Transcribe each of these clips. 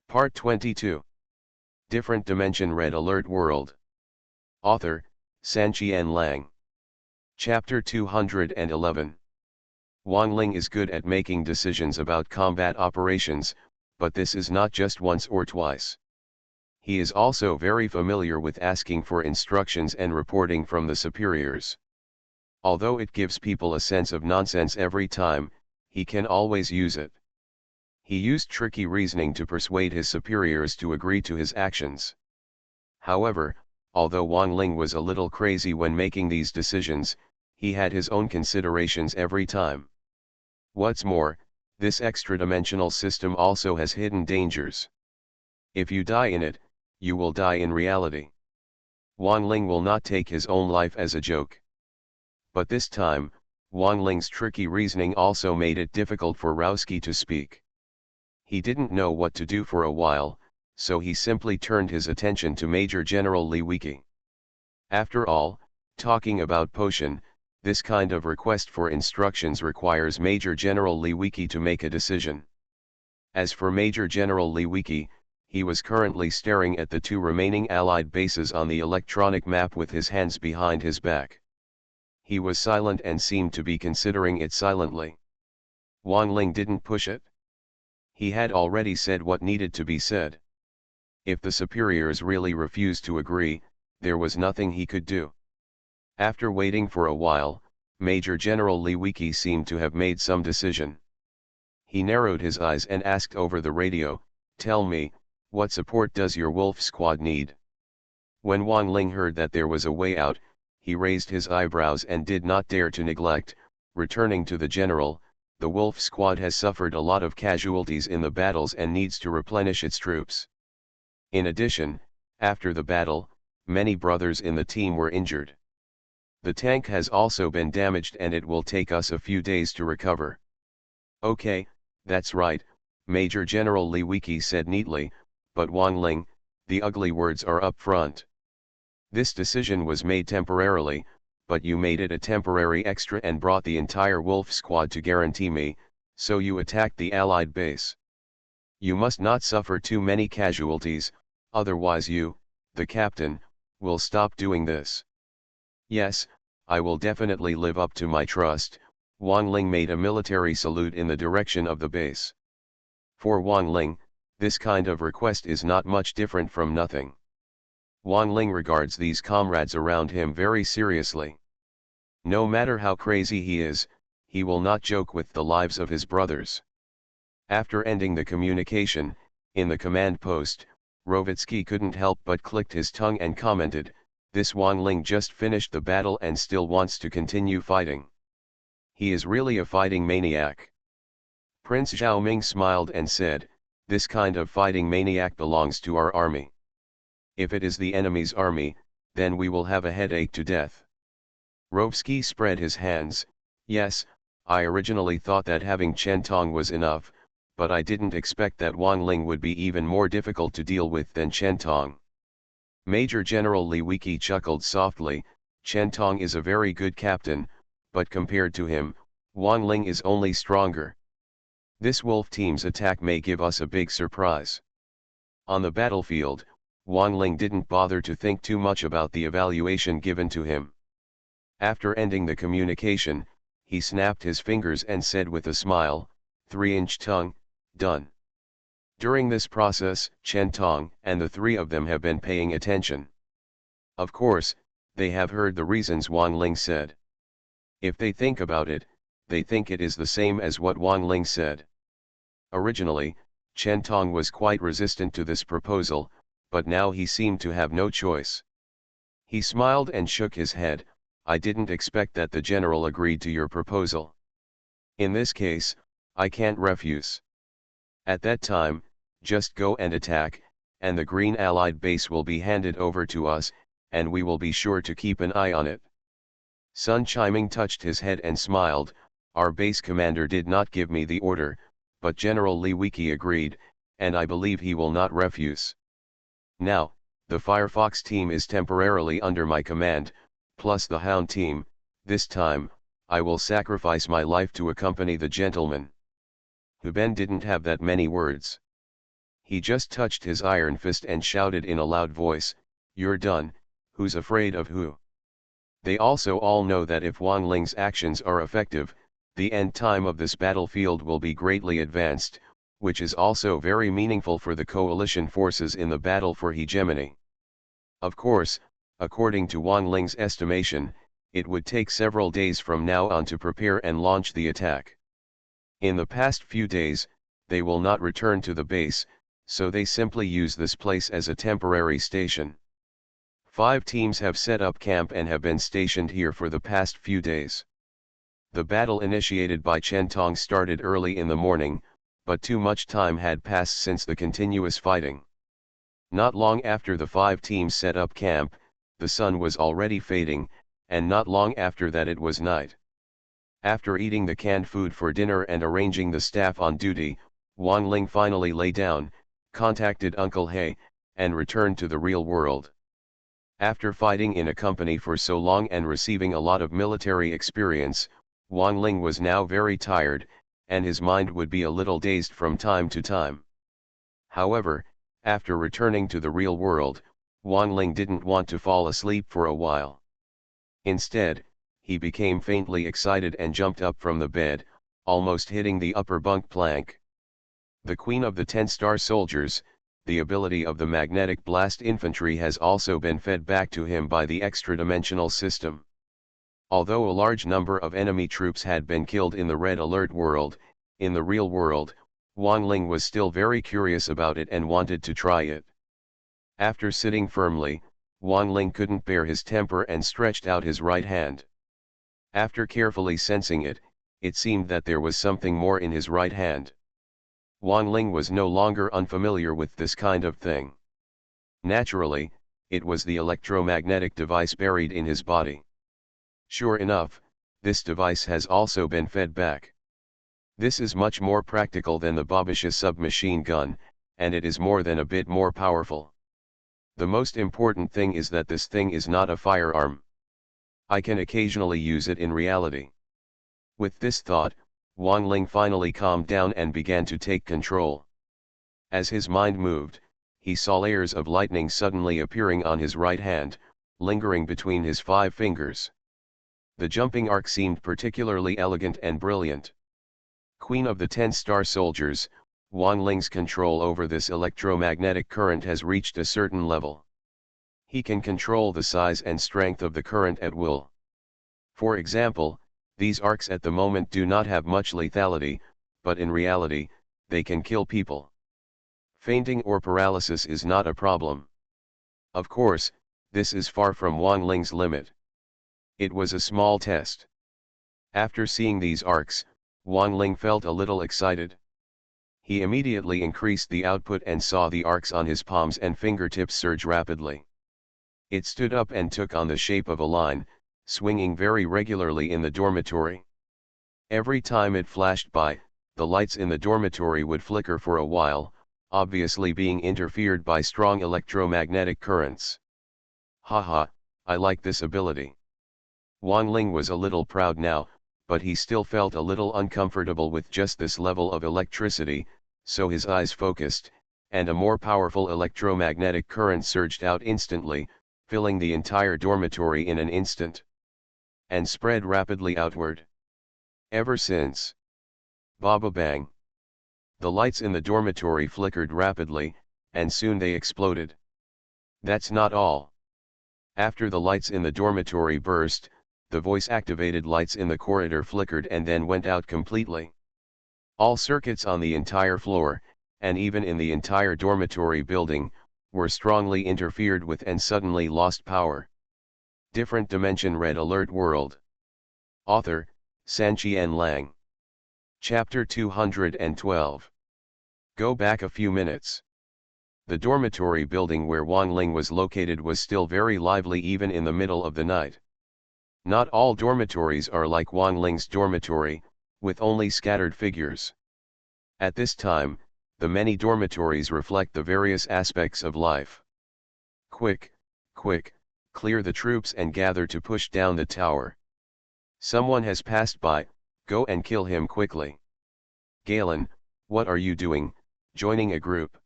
Part 22. Different Dimension Red Alert World. Author, Sanqian Lang. Chapter 211. Wang Ling is good at making decisions about combat operations, but this is not just once or twice. He is also very familiar with asking for instructions and reporting from the superiors. Although it gives people a sense of nonsense every time, he can always use it. He used tricky reasoning to persuade his superiors to agree to his actions. However, although Wang Ling was a little crazy when making these decisions, he had his own considerations every time. What's more, this extra-dimensional system also has hidden dangers. If you die in it, you will die in reality. Wang Ling will not take his own life as a joke. But this time, Wang Ling's tricky reasoning also made it difficult for Rowski to speak. He didn't know what to do for a while, so he simply turned his attention to Major General Li Wiki. After all, talking about potion, this kind of request for instructions requires Major General Li Wiki to make a decision. As for Major General Li Wiki, he was currently staring at the two remaining Allied bases on the electronic map with his hands behind his back. He was silent and seemed to be considering it silently. Wang Ling didn't push it. He had already said what needed to be said. If the superiors really refused to agree, there was nothing he could do. After waiting for a while, Major General Li Wiki seemed to have made some decision. He narrowed his eyes and asked over the radio, "Tell me, what support does your wolf squad need?" When Wang Ling heard that there was a way out, he raised his eyebrows and did not dare to neglect, returning to the general. The wolf squad has suffered a lot of casualties in the battles and needs to replenish its troops. In addition, after the battle, many brothers in the team were injured. The tank has also been damaged and it will take us a few days to recover. Okay, that's right, Major General Li Wiki said neatly, but Wang Ling, the ugly words are up front. This decision was made temporarily, but you made it a temporary extra and brought the entire wolf squad to guarantee me, so you attacked the Allied base. You must not suffer too many casualties, otherwise you, the captain, will stop doing this. Yes, I will definitely live up to my trust. Wang Ling made a military salute in the direction of the base. For Wang Ling, this kind of request is not much different from nothing. Wang Ling regards these comrades around him very seriously. No matter how crazy he is, he will not joke with the lives of his brothers. After ending the communication, in the command post, Rovitsky couldn't help but clicked his tongue and commented, "This Wang Ling just finished the battle and still wants to continue fighting. He is really a fighting maniac." Prince Zhaoming smiled and said, "This kind of fighting maniac belongs to our army. If it is the enemy's army, then we will have a headache to death." Rovsky spread his hands, "Yes, I originally thought that having Chen Tong was enough, but I didn't expect that Wang Ling would be even more difficult to deal with than Chen Tong." Major General Li Wiki chuckled softly, "Chen Tong is a very good captain, but compared to him, Wang Ling is only stronger. This wolf team's attack may give us a big surprise." On the battlefield, Wang Ling didn't bother to think too much about the evaluation given to him. After ending the communication, he snapped his fingers and said with a smile, 3-inch tongue, done. During this process, Chen Tong and the three of them have been paying attention. Of course, they have heard the reasons Wang Ling said. If they think about it, they think it is the same as what Wang Ling said. Originally, Chen Tong was quite resistant to this proposal, but now he seemed to have no choice. He smiled and shook his head, "I didn't expect that the general agreed to your proposal. In this case, I can't refuse. At that time, just go and attack, and the Green Allied base will be handed over to us, and we will be sure to keep an eye on it." Sun Chiming touched his head and smiled, "Our base commander did not give me the order, but General Li Wiki agreed, and I believe he will not refuse. Now, the Firefox team is temporarily under my command, plus the Hound team. This time, I will sacrifice my life to accompany the gentleman." Hu Ben didn't have that many words. He just touched his iron fist and shouted in a loud voice, "You're done, who's afraid of who?" They also all know that if Wang Ling's actions are effective, the end time of this battlefield will be greatly advanced, which is also very meaningful for the coalition forces in the battle for hegemony. Of course, according to Wang Ling's estimation, it would take several days from now on to prepare and launch the attack. In the past few days, they will not return to the base, so they simply use this place as a temporary station. 5 teams have set up camp and have been stationed here for the past few days. The battle initiated by Chen Tong started early in the morning, but too much time had passed since the continuous fighting. Not long after the 5 teams set up camp, the sun was already fading, and not long after that it was night. After eating the canned food for dinner and arranging the staff on duty, Wang Ling finally lay down, contacted Uncle He, and returned to the real world. After fighting in a company for so long and receiving a lot of military experience, Wang Ling was now very tired, and his mind would be a little dazed from time to time. However, after returning to the real world, Wang Ling didn't want to fall asleep for a while. Instead, he became faintly excited and jumped up from the bed, almost hitting the upper bunk plank. The Queen of the 10-star soldiers, the ability of the magnetic blast infantry has also been fed back to him by the extra-dimensional system. Although a large number of enemy troops had been killed in the Red Alert world, in the real world, Wang Ling was still very curious about it and wanted to try it. After sitting firmly, Wang Ling couldn't bear his temper and stretched out his right hand. After carefully sensing it, it seemed that there was something more in his right hand. Wang Ling was no longer unfamiliar with this kind of thing. Naturally, it was the electromagnetic device buried in his body. Sure enough, this device has also been fed back. This is much more practical than the Babisha submachine gun, and it is more than a bit more powerful. The most important thing is that this thing is not a firearm. I can occasionally use it in reality. With this thought, Wang Ling finally calmed down and began to take control. As his mind moved, he saw layers of lightning suddenly appearing on his right hand, lingering between his 5 fingers. The jumping arc seemed particularly elegant and brilliant. Queen of the 10-star soldiers, Wang Ling's control over this electromagnetic current has reached a certain level. He can control the size and strength of the current at will. For example, these arcs at the moment do not have much lethality, but in reality, they can kill people. Fainting or paralysis is not a problem. Of course, this is far from Wang Ling's limit. It was a small test. After seeing these arcs, Wang Ling felt a little excited. He immediately increased the output and saw the arcs on his palms and fingertips surge rapidly. It stood up and took on the shape of a line, swinging very regularly in the dormitory. Every time it flashed by, the lights in the dormitory would flicker for a while, obviously being interfered by strong electromagnetic currents. Haha, I like this ability. Wang Ling was a little proud now, but he still felt a little uncomfortable with just this level of electricity, so his eyes focused, and a more powerful electromagnetic current surged out instantly, filling the entire dormitory in an instant, and spread rapidly outward. Ever since. Baba bang. The lights in the dormitory flickered rapidly, and soon they exploded. That's not all. After the lights in the dormitory burst, the voice-activated lights in the corridor flickered and then went out completely. All circuits on the entire floor, and even in the entire dormitory building, were strongly interfered with and suddenly lost power. Different Dimension Red Alert World. Author, Sanqian Lang. Chapter 212. Go back a few minutes. The dormitory building where Wang Ling was located was still very lively even in the middle of the night. Not all dormitories are like Wang Ling's dormitory, with only scattered figures. At this time, the many dormitories reflect the various aspects of life. Quick, quick, clear the troops and gather to push down the tower. Someone has passed by, go and kill him quickly. Galen, what are you doing, joining a group?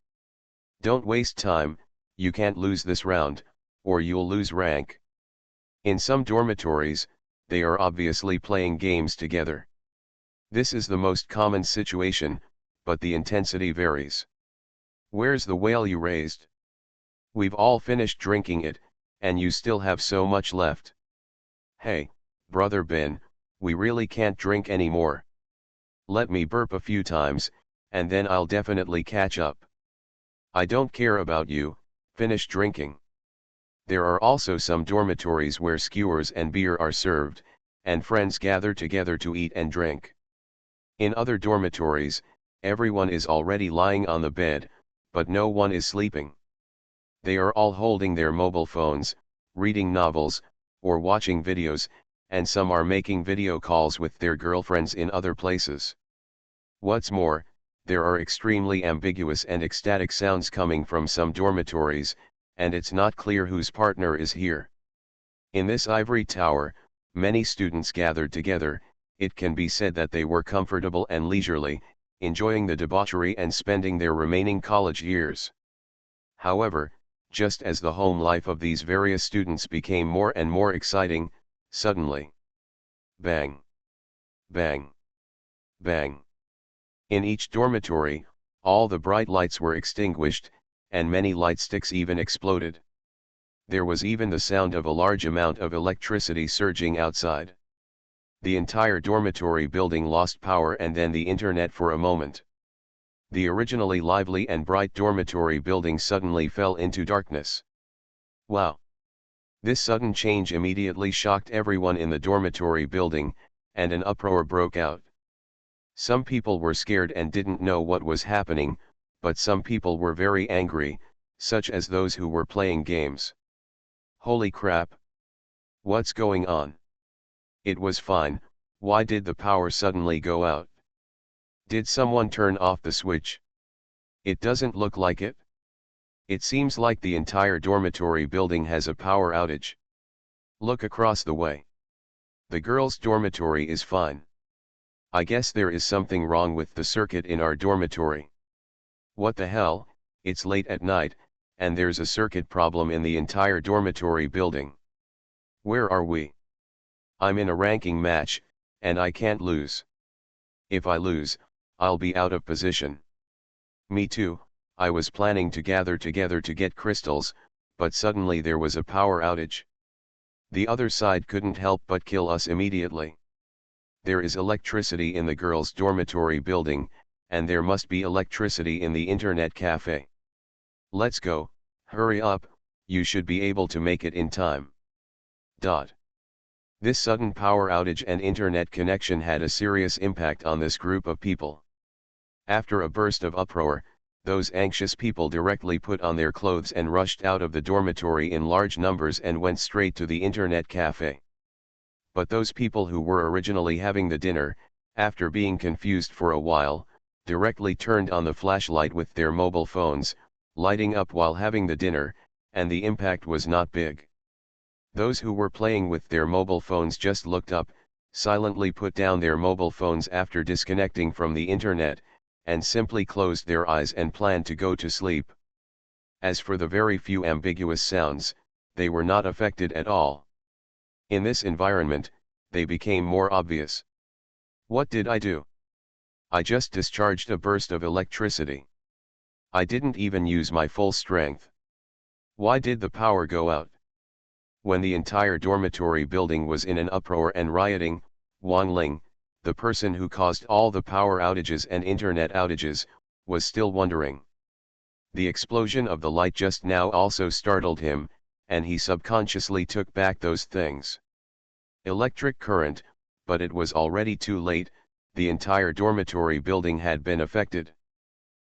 Don't waste time, you can't lose this round, or you'll lose rank. In some dormitories, they are obviously playing games together. This is the most common situation, but the intensity varies. Where's the whale you raised? We've all finished drinking it, and you still have so much left. Hey, brother Ben, we really can't drink anymore. Let me burp a few times, and then I'll definitely catch up. I don't care about you, finish drinking. There are also some dormitories where skewers and beer are served, and friends gather together to eat and drink. In other dormitories, everyone is already lying on the bed, but no one is sleeping. They are all holding their mobile phones, reading novels, or watching videos, and some are making video calls with their girlfriends in other places. What's more, there are extremely ambiguous and ecstatic sounds coming from some dormitories, and it's not clear whose partner is here. In this ivory tower, many students gathered together. It can be said that they were comfortable and leisurely, enjoying the debauchery and spending their remaining college years. However, just as the home life of these various students became more and more exciting, suddenly, bang, bang, bang. In each dormitory, all the bright lights were extinguished, and many light sticks even exploded. There was even the sound of a large amount of electricity surging outside. The entire dormitory building lost power and then the internet for a moment. The originally lively and bright dormitory building suddenly fell into darkness. Wow! This sudden change immediately shocked everyone in the dormitory building, and an uproar broke out. Some people were scared and didn't know what was happening, but some people were very angry, such as those who were playing games. Holy crap! What's going on? It was fine, why did the power suddenly go out? Did someone turn off the switch? It doesn't look like it. It seems like the entire dormitory building has a power outage. Look across the way. The girls' dormitory is fine. I guess there is something wrong with the circuit in our dormitory. What the hell, it's late at night, and there's a circuit problem in the entire dormitory building. Where are we? I'm in a ranking match, and I can't lose. If I lose, I'll be out of position. Me too, I was planning to gather together to get crystals, but suddenly there was a power outage. The other side couldn't help but kill us immediately. There is electricity in the girls' dormitory building, and there must be electricity in the internet cafe. Let's go, hurry up, you should be able to make it in time. This sudden power outage and internet connection had a serious impact on this group of people. After a burst of uproar, those anxious people directly put on their clothes and rushed out of the dormitory in large numbers and went straight to the internet cafe. But those people who were originally having the dinner, after being confused for a while, directly turned on the flashlight with their mobile phones, lighting up while having the dinner, and the impact was not big. Those who were playing with their mobile phones just looked up, silently put down their mobile phones after disconnecting from the internet, and simply closed their eyes and planned to go to sleep. As for the very few ambiguous sounds, they were not affected at all. In this environment, they became more obvious. What did I do? I just discharged a burst of electricity. I didn't even use my full strength. Why did the power go out? When the entire dormitory building was in an uproar and rioting, Wang Ling, the person who caused all the power outages and internet outages, was still wondering. The explosion of the light just now also startled him, and he subconsciously took back those things. Electric current, but it was already too late, the entire dormitory building had been affected.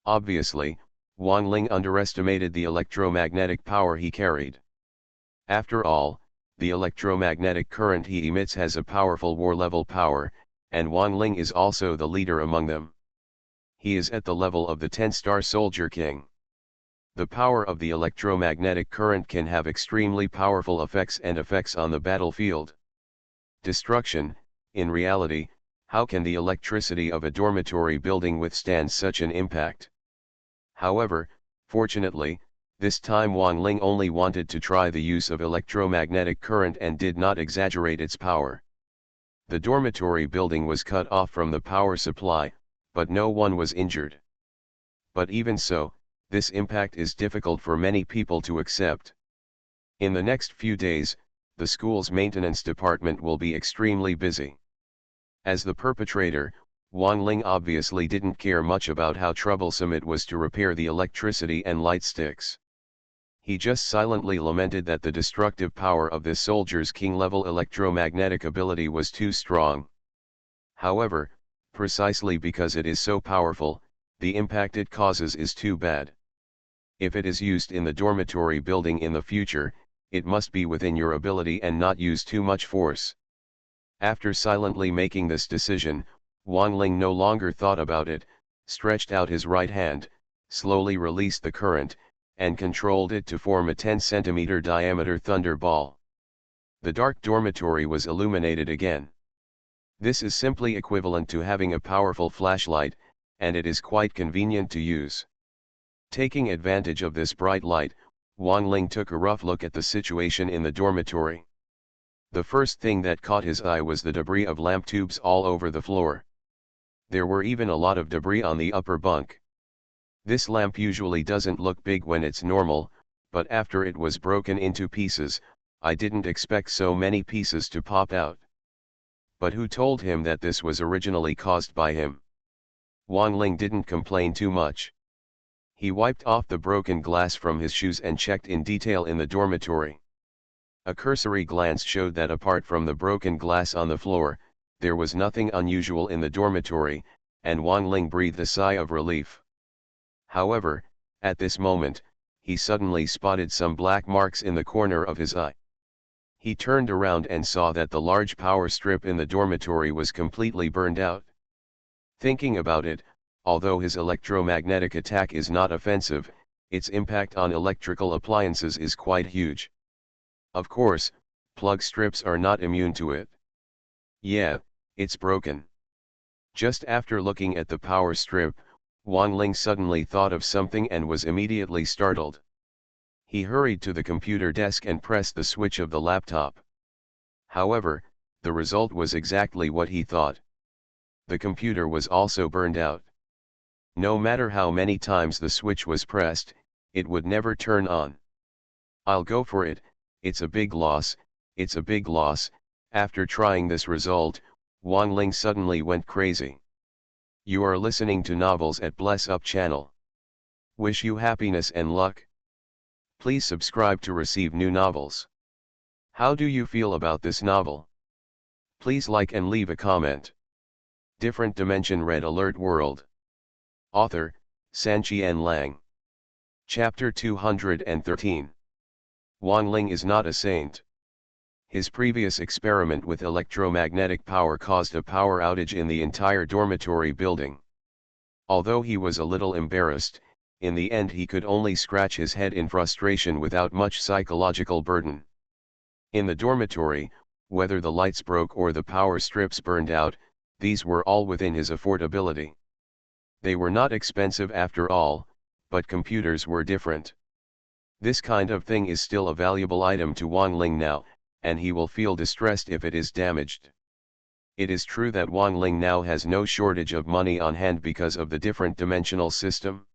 Obviously, Wang Ling underestimated the electromagnetic power he carried. After all, the electromagnetic current he emits has a powerful war-level power, and Wang Ling is also the leader among them. He is at the level of the 10-star soldier king. The power of the electromagnetic current can have extremely powerful effects on the battlefield. Destruction. In reality, how can the electricity of a dormitory building withstand such an impact? However, Fortunately, this time Wang Ling only wanted to try the use of electromagnetic current and did not exaggerate its power. The dormitory building was cut off from the power supply, but no one was injured. But even so, this impact is difficult for many people to accept. In the next few days, the school's maintenance department will be extremely busy. As the perpetrator, Wang Ling obviously didn't care much about how troublesome it was to repair the electricity and light sticks. He just silently lamented that the destructive power of this soldier's king-level electromagnetic ability was too strong. However, precisely because it is so powerful, the impact it causes is too bad. If it is used in the dormitory building in the future, it must be within your ability and not use too much force. After silently making this decision, Wang Ling no longer thought about it, stretched out his right hand, slowly released the current, and controlled it to form a 10-centimeter diameter thunder ball. The dark dormitory was illuminated again. This is simply equivalent to having a powerful flashlight, and it is quite convenient to use. Taking advantage of this bright light, Wang Ling took a rough look at the situation in the dormitory. The first thing that caught his eye was the debris of lamp tubes all over the floor. There were even a lot of debris on the upper bunk. This lamp usually doesn't look big when it's normal, but after it was broken into pieces, I didn't expect so many pieces to pop out. But who told him that this was originally caused by him? Wang Ling didn't complain too much. He wiped off the broken glass from his shoes and checked in detail in the dormitory. A cursory glance showed that apart from the broken glass on the floor, there was nothing unusual in the dormitory, and Wang Ling breathed a sigh of relief. However, at this moment, he suddenly spotted some black marks in the corner of his eye. He turned around and saw that the large power strip in the dormitory was completely burned out. Thinking about it, although his electromagnetic attack is not offensive, its impact on electrical appliances is quite huge. Of course, plug strips are not immune to it. Yeah, it's broken. Just after looking at the power strip, Wang Ling suddenly thought of something and was immediately startled. He hurried to the computer desk and pressed the switch of the laptop. However, the result was exactly what he thought. The computer was also burned out. No matter how many times the switch was pressed, it would never turn on. I'll go for it, it's a big loss, it's a big loss. After trying this result, Wang Ling suddenly went crazy. You are listening to Novels at Bless Up channel. Wish you happiness and luck. Please subscribe to receive new novels. How do you feel about this novel? Please like and leave a comment. Different Dimension Red Alert World. Author, Sanqian Lang. Chapter 213. Wang Ling is not a saint. His previous experiment with electromagnetic power caused a power outage in the entire dormitory building. Although he was a little embarrassed, in the end he could only scratch his head in frustration without much psychological burden. In the dormitory, whether the lights broke or the power strips burned out, these were all within his affordability. They were not expensive after all, but computers were different. This kind of thing is still a valuable item to Wang Ling now, and he will feel distressed if it is damaged. It is true that Wang Ling now has no shortage of money on hand because of the different dimensional system.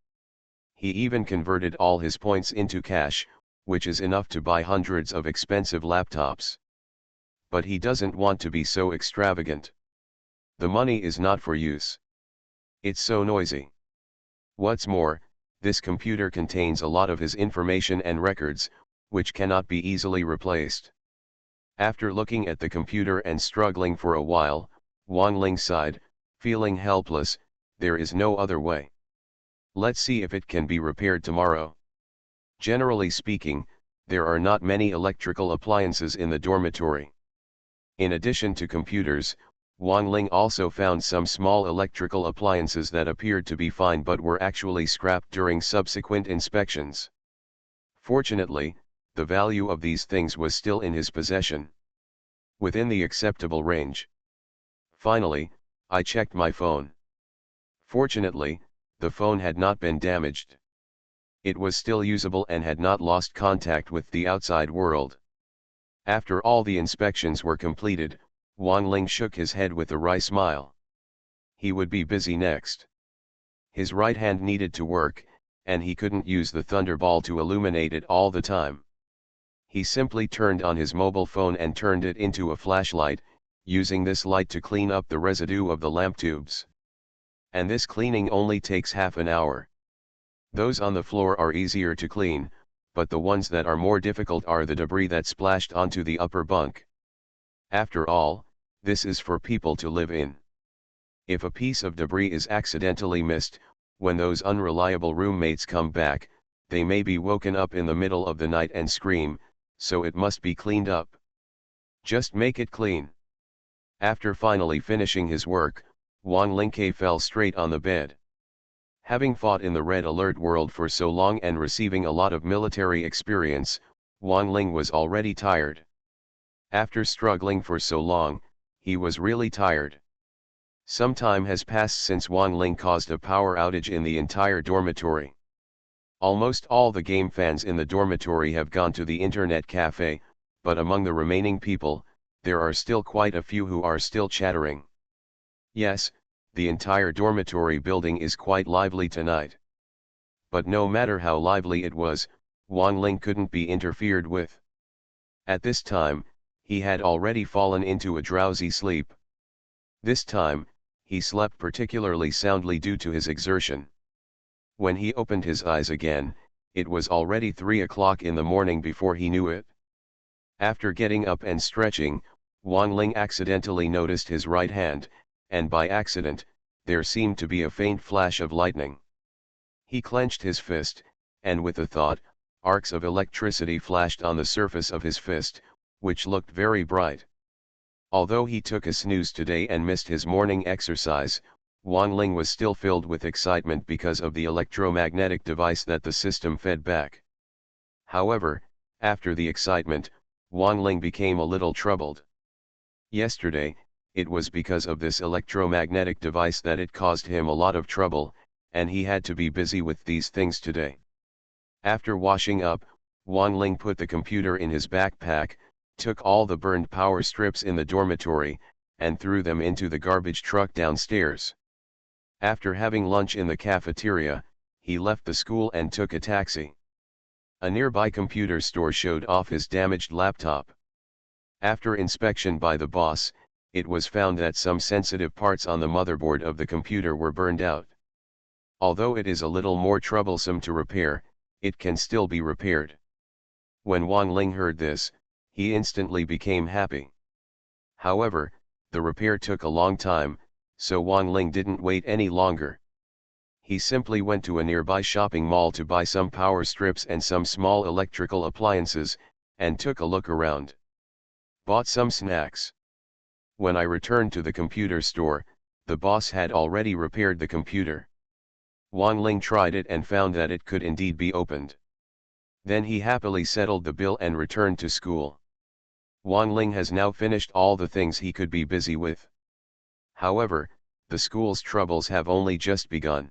He even converted all his points into cash, which is enough to buy hundreds of expensive laptops. But he doesn't want to be so extravagant. The money is not for use. It's so noisy. What's more, this computer contains a lot of his information and records, which cannot be easily replaced. After looking at the computer and struggling for a while, Wang Ling sighed, feeling helpless. There is no other way. Let's see if it can be repaired tomorrow. Generally speaking, there are not many electrical appliances in the dormitory. In addition to computers, Wang Ling also found some small electrical appliances that appeared to be fine but were actually scrapped during subsequent inspections. Fortunately, the value of these things was still in his possession, within the acceptable range. Finally, I checked my phone. Fortunately, the phone had not been damaged. It was still usable and had not lost contact with the outside world. After all the inspections were completed, Wang Ling shook his head with a wry smile. He would be busy next. His right hand needed to work, and he couldn't use the thunderball to illuminate it all the time. He simply turned on his mobile phone and turned it into a flashlight, using this light to clean up the residue of the lamp tubes. And this cleaning only takes half an hour. Those on the floor are easier to clean, but the ones that are more difficult are the debris that splashed onto the upper bunk. After all, this is for people to live in. If a piece of debris is accidentally missed, when those unreliable roommates come back, they may be woken up in the middle of the night and scream, so it must be cleaned up. Just make it clean. After finally finishing his work, Wang Lingke fell straight on the bed. Having fought in the Red Alert world for so long and receiving a lot of military experience, Wang Ling was already tired. After struggling for so long, he was really tired. Some time has passed since Wang Ling caused a power outage in the entire dormitory. Almost all the game fans in the dormitory have gone to the internet cafe, but among the remaining people, there are still quite a few who are still chattering. Yes, the entire dormitory building is quite lively tonight. But no matter how lively it was, Wang Ling couldn't be interfered with. At this time, he had already fallen into a drowsy sleep. This time, he slept particularly soundly due to his exertion. When he opened his eyes again, it was already 3 o'clock in the morning before he knew it. After getting up and stretching, Wang Ling accidentally noticed his right hand, and by accident, there seemed to be a faint flash of lightning. He clenched his fist, and with a thought, arcs of electricity flashed on the surface of his fist, which looked very bright. Although he took a snooze today and missed his morning exercise, Wang Ling was still filled with excitement because of the electromagnetic device that the system fed back. However, after the excitement, Wang Ling became a little troubled. Yesterday, it was because of this electromagnetic device that it caused him a lot of trouble, and he had to be busy with these things today. After washing up, Wang Ling put the computer in his backpack, took all the burned power strips in the dormitory, and threw them into the garbage truck downstairs. After having lunch in the cafeteria, he left the school and took a taxi. A nearby computer store showed off his damaged laptop. After inspection by the boss, it was found that some sensitive parts on the motherboard of the computer were burned out. Although it is a little more troublesome to repair, it can still be repaired. When Wang Ling heard this, he instantly became happy. However, the repair took a long time, so Wang Ling didn't wait any longer. He simply went to a nearby shopping mall to buy some power strips and some small electrical appliances, and took a look around. Bought some snacks. When I returned to the computer store, the boss had already repaired the computer. Wang Ling tried it and found that it could indeed be opened. Then he happily settled the bill and returned to school. Wang Ling has now finished all the things he could be busy with. However, the school's troubles have only just begun.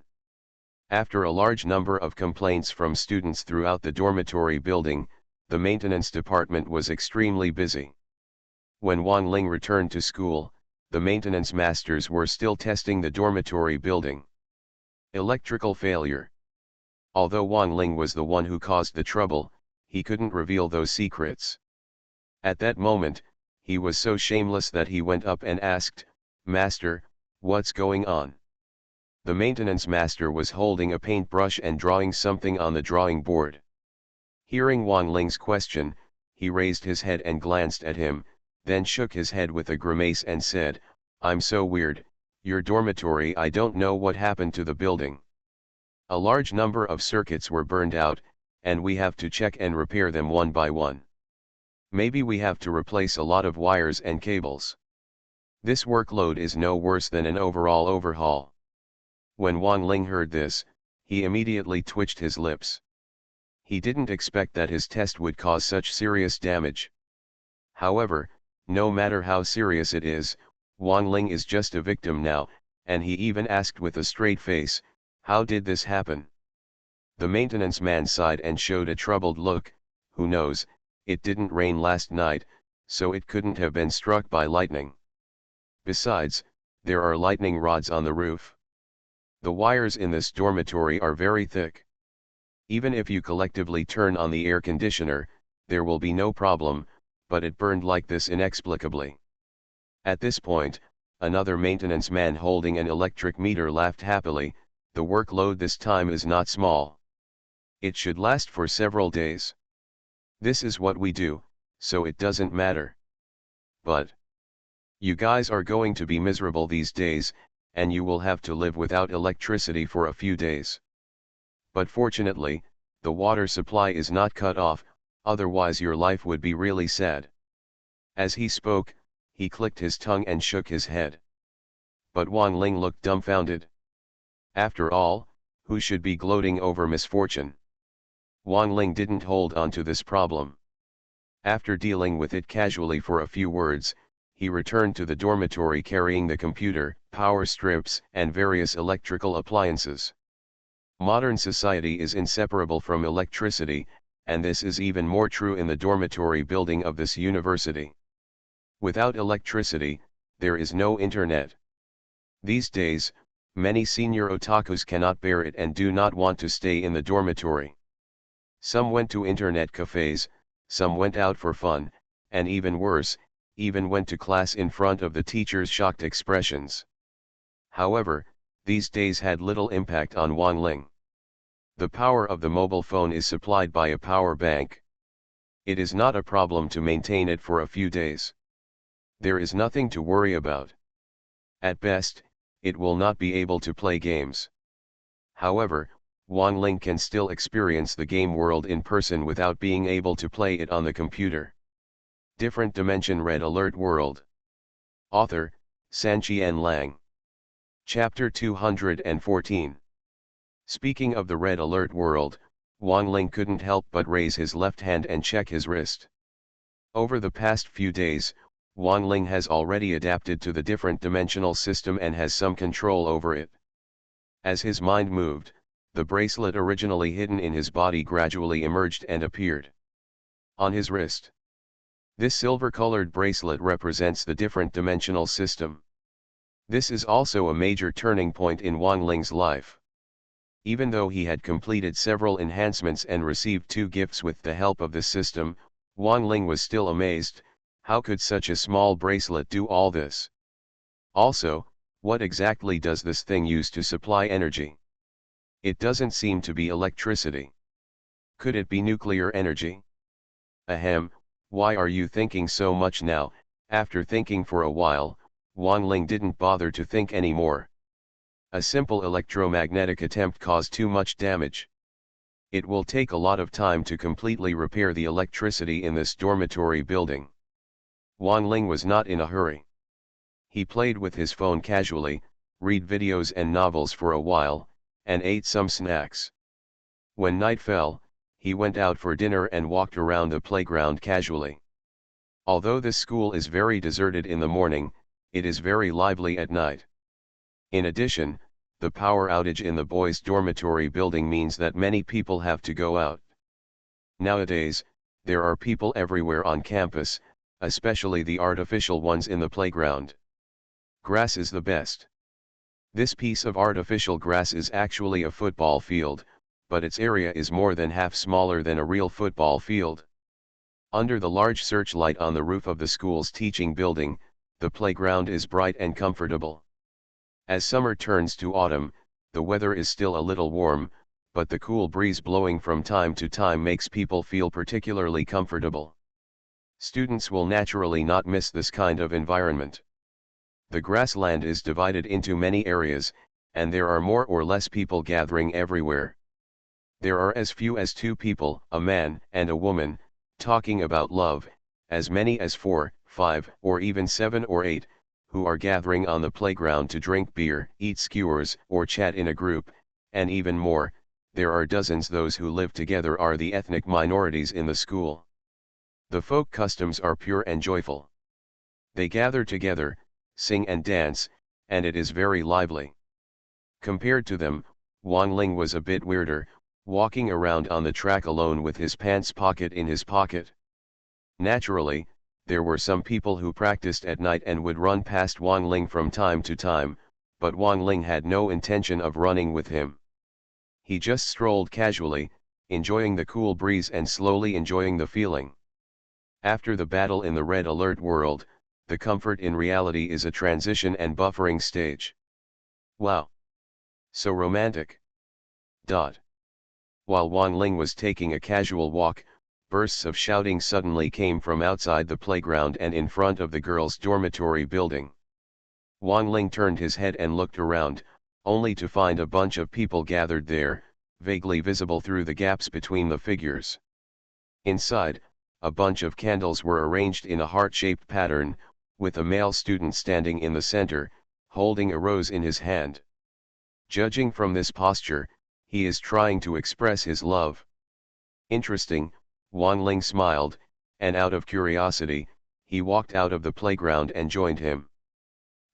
After a large number of complaints from students throughout the dormitory building, the maintenance department was extremely busy. When Wang Ling returned to school, the maintenance masters were still testing the dormitory building. Electrical failure. Although Wang Ling was the one who caused the trouble, he couldn't reveal those secrets. At that moment, he was so shameless that he went up and asked, "Master, what's going on?" The maintenance master was holding a paintbrush and drawing something on the drawing board. Hearing Wang Ling's question, he raised his head and glanced at him, then shook his head with a grimace and said, "I'm so weird, your dormitory, I don't know what happened to the building. A large number of circuits were burned out, and we have to check and repair them one by one. Maybe we have to replace a lot of wires and cables. This workload is no worse than an overall overhaul." When Wang Ling heard this, he immediately twitched his lips. He didn't expect that his test would cause such serious damage. However, no matter how serious it is, Wang Ling is just a victim now, and he even asked with a straight face, "How did this happen?" The maintenance man sighed and showed a troubled look. Who knows, it didn't rain last night, so it couldn't have been struck by lightning. Besides, there are lightning rods on the roof. The wires in this dormitory are very thick. Even if you collectively turn on the air conditioner, there will be no problem, but it burned like this inexplicably. At this point, another maintenance man holding an electric meter laughed happily. The workload this time is not small. It should last for several days. This is what we do, so it doesn't matter. But you guys are going to be miserable these days, and you will have to live without electricity for a few days. But fortunately, the water supply is not cut off, otherwise your life would be really sad. As he spoke, he clicked his tongue and shook his head. But Wang Ling looked dumbfounded. After all, who should be gloating over misfortune? Wang Ling didn't hold on to this problem. After dealing with it casually for a few words, he returned to the dormitory carrying the computer, power strips, and various electrical appliances. Modern society is inseparable from electricity, and this is even more true in the dormitory building of this university. Without electricity, there is no internet. These days, many senior otakus cannot bear it and do not want to stay in the dormitory. Some went to internet cafes, some went out for fun, and even worse, even went to class in front of the teacher's shocked expressions. However, these days had little impact on Wang Ling. The power of the mobile phone is supplied by a power bank. It is not a problem to maintain it for a few days. There is nothing to worry about. At best, it will not be able to play games. However, Wang Ling can still experience the game world in person without being able to play it on the computer. Different Dimension Red Alert World. Author, Sanqian Lang. Chapter 214. Speaking of the Red Alert World, Wang Ling couldn't help but raise his left hand and check his wrist. Over the past few days, Wang Ling has already adapted to the different dimensional system and has some control over it. As his mind moved, the bracelet originally hidden in his body gradually emerged and appeared on his wrist. This silver-colored bracelet represents the different dimensional system. This is also a major turning point in Wang Ling's life. Even though he had completed several enhancements and received 2 gifts with the help of this system, Wang Ling was still amazed. How could such a small bracelet do all this? Also, what exactly does this thing use to supply energy? It doesn't seem to be electricity. Could it be nuclear energy? Ahem, why are you thinking so much now? After thinking for a while, Wang Ling didn't bother to think anymore. A simple electromagnetic attempt caused too much damage. It will take a lot of time to completely repair the electricity in this dormitory building. Wang Ling was not in a hurry. He played with his phone casually, read videos and novels for a while, and ate some snacks. When night fell, he went out for dinner and walked around the playground casually. Although this school is very deserted in the morning, it is very lively at night. In addition, the power outage in the boys' dormitory building means that many people have to go out. Nowadays, there are people everywhere on campus, especially the artificial ones in the playground. Grass is the best. This piece of artificial grass is actually a football field, but its area is more than half smaller than a real football field. Under the large searchlight on the roof of the school's teaching building, the playground is bright and comfortable. As summer turns to autumn, the weather is still a little warm, but the cool breeze blowing from time to time makes people feel particularly comfortable. Students will naturally not miss this kind of environment. The grassland is divided into many areas, and there are more or less people gathering everywhere. There are as few as 2 people, a man and a woman, talking about love, as many as 4, 5, or even 7 or 8, who are gathering on the playground to drink beer, eat skewers, or chat in a group, and even more, there are dozens. Those who live together are the ethnic minorities in the school. The folk customs are pure and joyful. They gather together, sing and dance, and it is very lively. Compared to them, Wang Ling was a bit weirder. walking around on the track alone with his pants pocket in his pocket. Naturally, there were some people who practiced at night and would run past Wang Ling from time to time, but Wang Ling had no intention of running with him. He just strolled casually, enjoying the cool breeze and slowly enjoying the feeling. After the battle in the red alert world, the comfort in reality is a transition and buffering stage. Wow! So romantic. While Wang Ling was taking a casual walk, bursts of shouting suddenly came from outside the playground and in front of the girls' dormitory building. Wang Ling turned his head and looked around, only to find a bunch of people gathered there, vaguely visible through the gaps between the figures. Inside, a bunch of candles were arranged in a heart-shaped pattern, with a male student standing in the center, holding a rose in his hand. Judging from this posture, he is trying to express his love. Interesting, Wang Ling smiled, and out of curiosity, he walked out of the playground and joined him.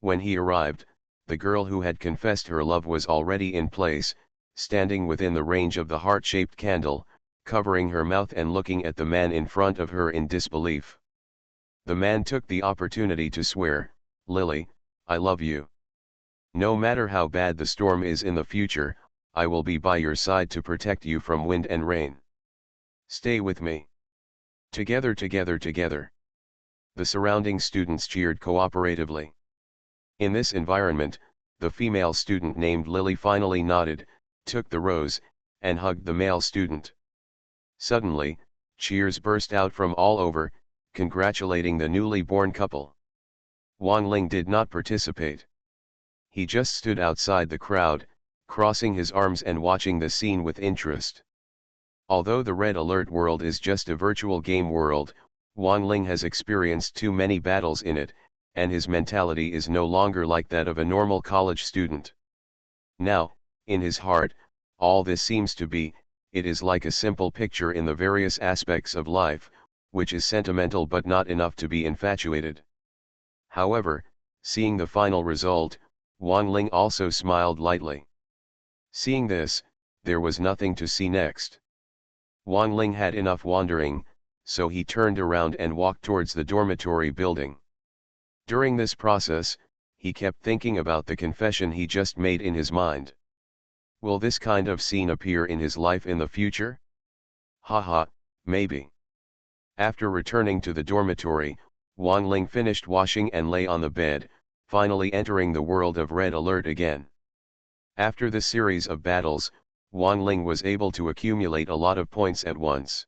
When he arrived, the girl who had confessed her love was already in place, standing within the range of the heart-shaped candle, covering her mouth and looking at the man in front of her in disbelief. The man took the opportunity to swear, "Lily, I love you. No matter how bad the storm is in the future, I will be by your side to protect you from wind and rain. Stay with me. Together, together, together." The surrounding students cheered cooperatively. In this environment, the female student named Lily finally nodded, took the rose, and hugged the male student. Suddenly, cheers burst out from all over, congratulating the newly born couple. Wang Ling did not participate. He just stood outside the crowd, crossing his arms and watching the scene with interest. Although the Red Alert world is just a virtual game world, Wang Ling has experienced too many battles in it, and his mentality is no longer like that of a normal college student. Now, in his heart, all this seems to be, it is like a simple picture in the various aspects of life, which is sentimental but not enough to be infatuated. However, seeing the final result, Wang Ling also smiled lightly. Seeing this, there was nothing to see next. Wang Ling had enough wandering, so he turned around and walked towards the dormitory building. During this process, he kept thinking about the confession he just made in his mind. Will this kind of scene appear in his life in the future? Haha, maybe. After returning to the dormitory, Wang Ling finished washing and lay on the bed, finally entering the world of Red Alert again. After the series of battles, Wang Ling was able to accumulate a lot of points at once.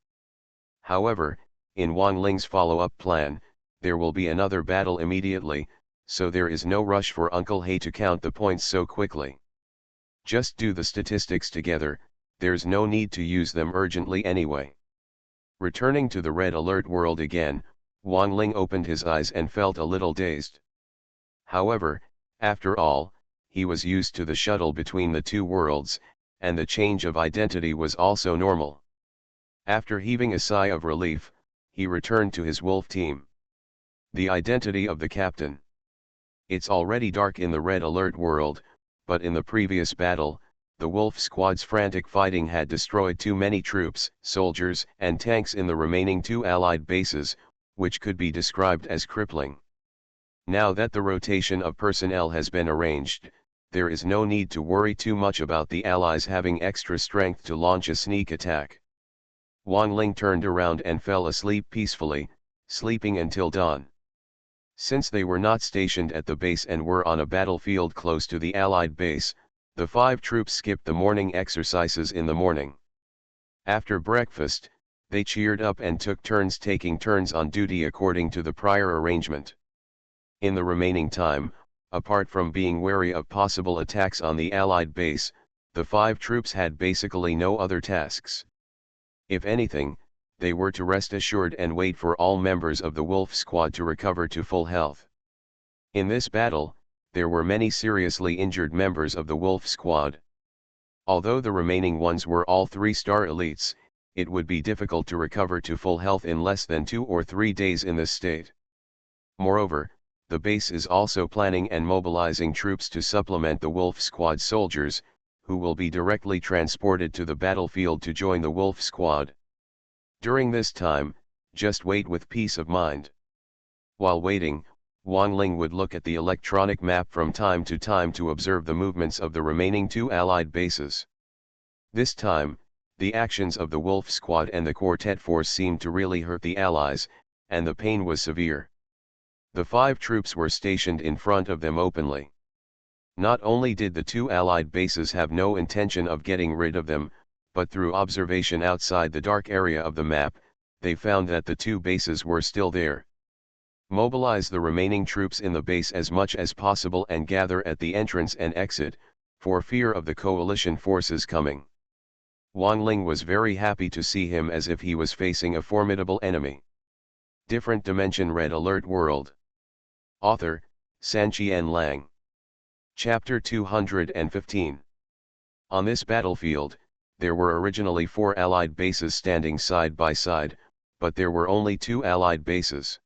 However, in Wang Ling's follow-up plan, there will be another battle immediately, so there is no rush for Uncle Hay to count the points so quickly. Just do the statistics together, there's no need to use them urgently anyway. Returning to the Red Alert world again, Wang Ling opened his eyes and felt a little dazed. However, after all, he was used to the shuttle between the two worlds, and the change of identity was also normal. After heaving a sigh of relief, he returned to his wolf team. The identity of the captain. It's already dark in the Red Alert world, but in the previous battle, the Wolf Squad's frantic fighting had destroyed too many troops, soldiers, and tanks in the remaining two Allied bases, which could be described as crippling. Now that the rotation of personnel has been arranged, there is no need to worry too much about the Allies having extra strength to launch a sneak attack. Wang Ling turned around and fell asleep peacefully, sleeping until dawn. Since they were not stationed at the base and were on a battlefield close to the Allied base, the 5 troops skipped the morning exercises in the morning. After breakfast, they cheered up and took turns taking turns on duty according to the prior arrangement. In the remaining time, apart from being wary of possible attacks on the Allied base, the 5 troops had basically no other tasks. If anything, they were to rest assured and wait for all members of the Wolf Squad to recover to full health. In this battle, there were many seriously injured members of the Wolf Squad. Although the remaining ones were all 3-star elites, it would be difficult to recover to full health in less than 2 or 3 days in this state. Moreover, the base is also planning and mobilizing troops to supplement the Wolf Squad soldiers, who will be directly transported to the battlefield to join the Wolf Squad. During this time, just wait with peace of mind. While waiting, Wang Ling would look at the electronic map from time to time to observe the movements of the remaining two Allied bases. This time, the actions of the Wolf Squad and the Quartet Force seemed to really hurt the Allies, and the pain was severe. The 5 troops were stationed in front of them openly. Not only did the two Allied bases have no intention of getting rid of them, but through observation outside the dark area of the map, they found that the two bases were still there. Mobilize the remaining troops in the base as much as possible and gather at the entrance and exit, for fear of the coalition forces coming. Wang Ling was very happy to see him as if he was facing a formidable enemy. Different Dimension Red Alert World. Author, Sanqian Lang. Chapter 215. On this battlefield, there were originally 4 Allied bases standing side by side, but there were only 2 Allied bases.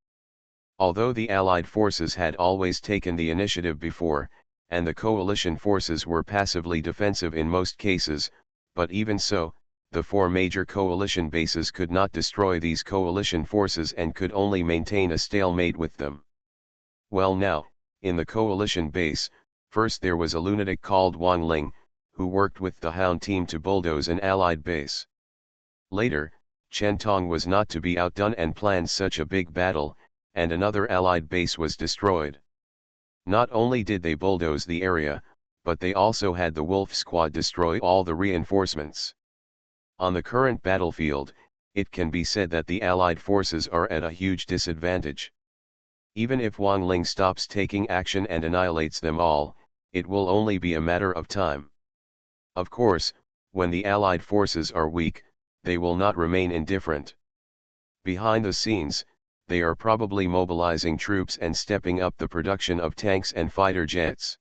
Although the Allied forces had always taken the initiative before, and the coalition forces were passively defensive in most cases, but even so, the 4 major coalition bases could not destroy these coalition forces and could only maintain a stalemate with them. Well now, in the coalition base, first there was a lunatic called Wang Ling, who worked with the Hound team to bulldoze an Allied base. Later, Chen Tong was not to be outdone and planned such a big battle, and another Allied base was destroyed. Not only did they bulldoze the area, but they also had the Wolf Squad destroy all the reinforcements. On the current battlefield, it can be said that the Allied forces are at a huge disadvantage. Even if Wang Ling stops taking action and annihilates them all, it will only be a matter of time. Of course, when the Allied forces are weak, they will not remain indifferent. Behind the scenes, they are probably mobilizing troops and stepping up the production of tanks and fighter jets.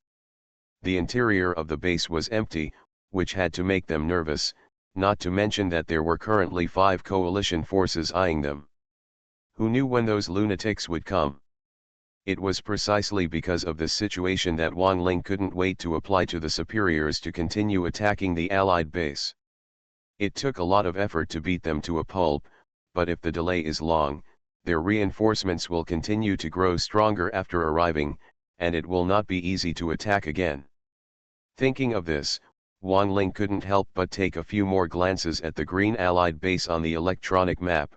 The interior of the base was empty, which had to make them nervous, not to mention that there were currently 5 coalition forces eyeing them. Who knew when those lunatics would come? It was precisely because of this situation that Wang Ling couldn't wait to apply to the superiors to continue attacking the Allied base. It took a lot of effort to beat them to a pulp, but if the delay is long, their reinforcements will continue to grow stronger after arriving, and it will not be easy to attack again. Thinking of this, Wang Ling couldn't help but take a few more glances at the green Allied base on the electronic map.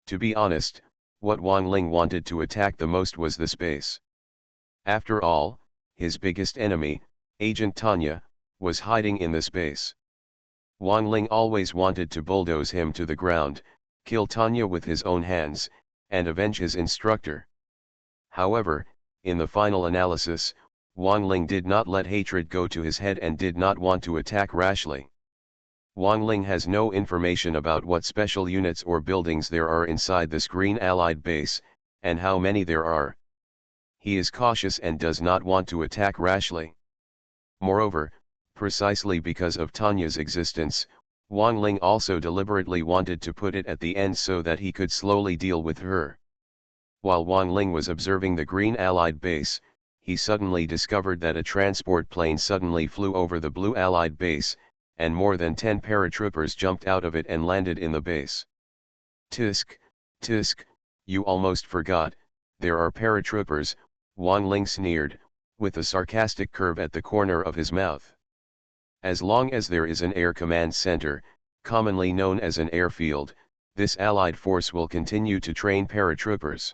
To be honest, what Wang Ling wanted to attack the most was this base. After all, his biggest enemy, Agent Tanya, was hiding in this base. Wang Ling always wanted to bulldoze him to the ground, kill Tanya with his own hands, and avenge his instructor. However, in the final analysis, Wang Ling did not let hatred go to his head and did not want to attack rashly. Wang Ling has no information about what special units or buildings there are inside this green Allied base, and how many there are. He is cautious and does not want to attack rashly. Moreover, precisely because of Tanya's existence, Wang Ling also deliberately wanted to put it at the end so that he could slowly deal with her. While Wang Ling was observing the green Allied base, he suddenly discovered that a transport plane suddenly flew over the blue Allied base, and more than 10 paratroopers jumped out of it and landed in the base. Tisk, tisk, you almost forgot, there are paratroopers, Wang Ling sneered, with a sarcastic curve at the corner of his mouth. As long as there is an air command center, commonly known as an airfield, this Allied force will continue to train paratroopers.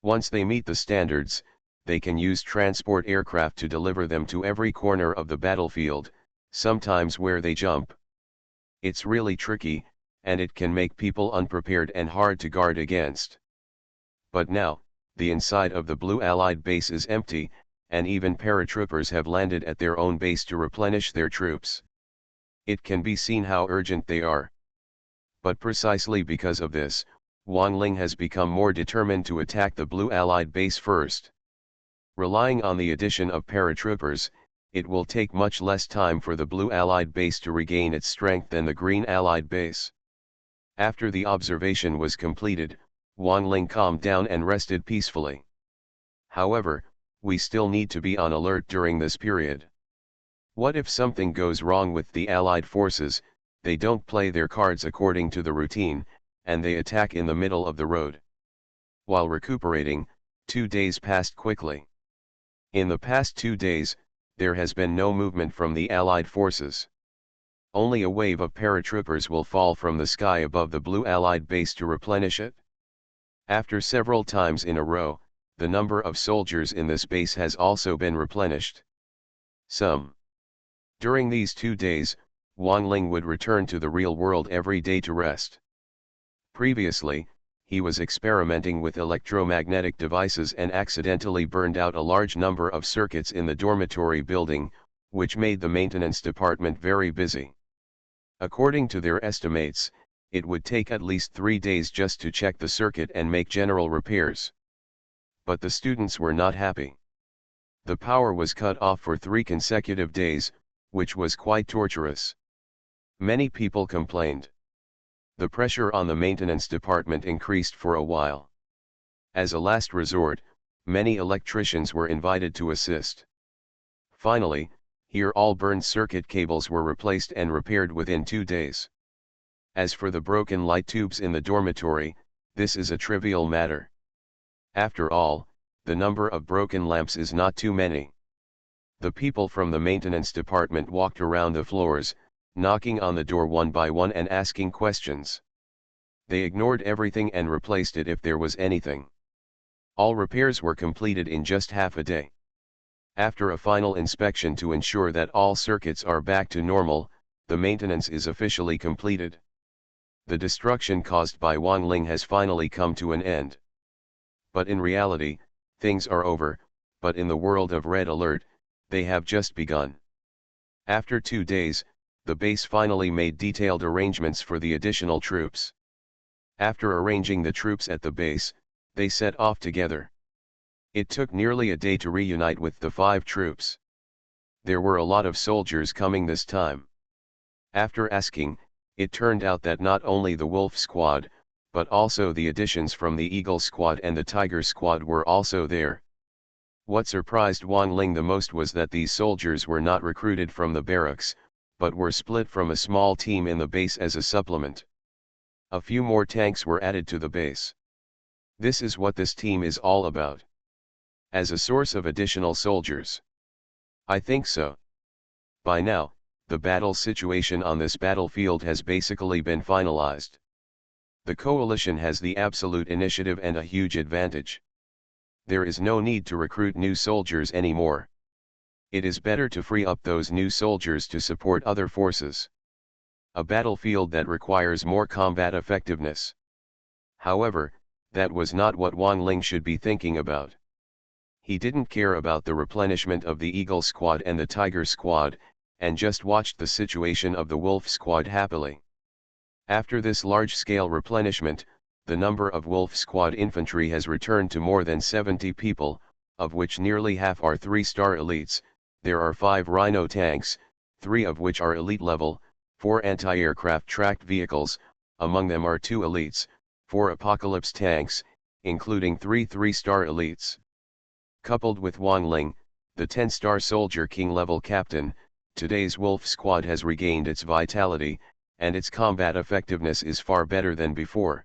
Once they meet the standards, they can use transport aircraft to deliver them to every corner of the battlefield, sometimes where they jump. It's really tricky, and it can make people unprepared and hard to guard against. But now, the inside of the blue Allied base is empty, and even paratroopers have landed at their own base to replenish their troops. It can be seen how urgent they are. But precisely because of this, Wang Ling has become more determined to attack the blue Allied base first. Relying on the addition of paratroopers, it will take much less time for the blue Allied base to regain its strength than the green Allied base. After the observation was completed, Wang Ling calmed down and rested peacefully. However, we still need to be on alert during this period. What if something goes wrong with the Allied forces? They don't play their cards according to the routine, and they attack in the middle of the road. While recuperating, 2 days passed quickly. In the past 2 days, there has been no movement from the Allied forces. Only a wave of paratroopers will fall from the sky above the blue Allied base to replenish it. After several times in a row, the number of soldiers in this base has also been replenished. During these 2 days, Wang Ling would return to the real world every day to rest. Previously, he was experimenting with electromagnetic devices and accidentally burned out a large number of circuits in the dormitory building, which made the maintenance department very busy. According to their estimates, it would take at least 3 days just to check the circuit and make general repairs. But the students were not happy. The power was cut off for 3 consecutive days, which was quite torturous. Many people complained. The pressure on the maintenance department increased for a while. As a last resort, many electricians were invited to assist. Finally, here all burned circuit cables were replaced and repaired within 2 days. As for the broken light tubes in the dormitory, this is a trivial matter. After all, the number of broken lamps is not too many. The people from the maintenance department walked around the floors, knocking on the door one by one and asking questions. They ignored everything and replaced it if there was anything. All repairs were completed in just half a day. After a final inspection to ensure that all circuits are back to normal, the maintenance is officially completed. The destruction caused by Wang Ling has finally come to an end. But in reality, things are over, but in the world of Red Alert, they have just begun. After 2 days, the base finally made detailed arrangements for the additional troops. After arranging the troops at the base, they set off together. It took nearly a day to reunite with the 5 troops. There were a lot of soldiers coming this time. After asking, it turned out that not only the Wolf Squad, but also the additions from the Eagle Squad and the Tiger Squad were also there. What surprised Wang Ling the most was that these soldiers were not recruited from the barracks, but were split from a small team in the base as a supplement. A few more tanks were added to the base. This is what this team is all about. As a source of additional soldiers. I think so. By now, the battle situation on this battlefield has basically been finalized. The coalition has the absolute initiative and a huge advantage. There is no need to recruit new soldiers anymore. It is better to free up those new soldiers to support other forces. A battlefield that requires more combat effectiveness. However, that was not what Wang Ling should be thinking about. He didn't care about the replenishment of the Eagle Squad and the Tiger Squad, and just watched the situation of the Wolf Squad happily. After this large-scale replenishment, the number of Wolf Squad infantry has returned to more than 70 people, of which nearly half are 3-star elites. There are 5 Rhino tanks, 3 of which are elite level, 4 anti-aircraft tracked vehicles, among them are 2 elites, 4 Apocalypse tanks, including 3 3-star elites. Coupled with Wang Ling, the 10-star soldier king level captain, today's Wolf Squad has regained its vitality, and its combat effectiveness is far better than before.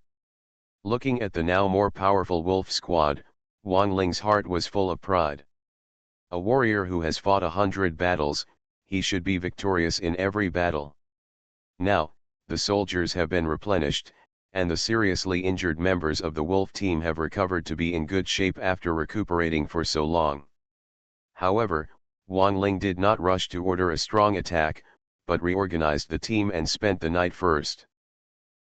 Looking at the now more powerful Wolf Squad, Wang Ling's heart was full of pride. A warrior who has fought 100 battles, he should be victorious in every battle. Now, the soldiers have been replenished, and the seriously injured members of the Wolf team have recovered to be in good shape after recuperating for so long. However, Wang Ling did not rush to order a strong attack, but reorganized the team and spent the night first.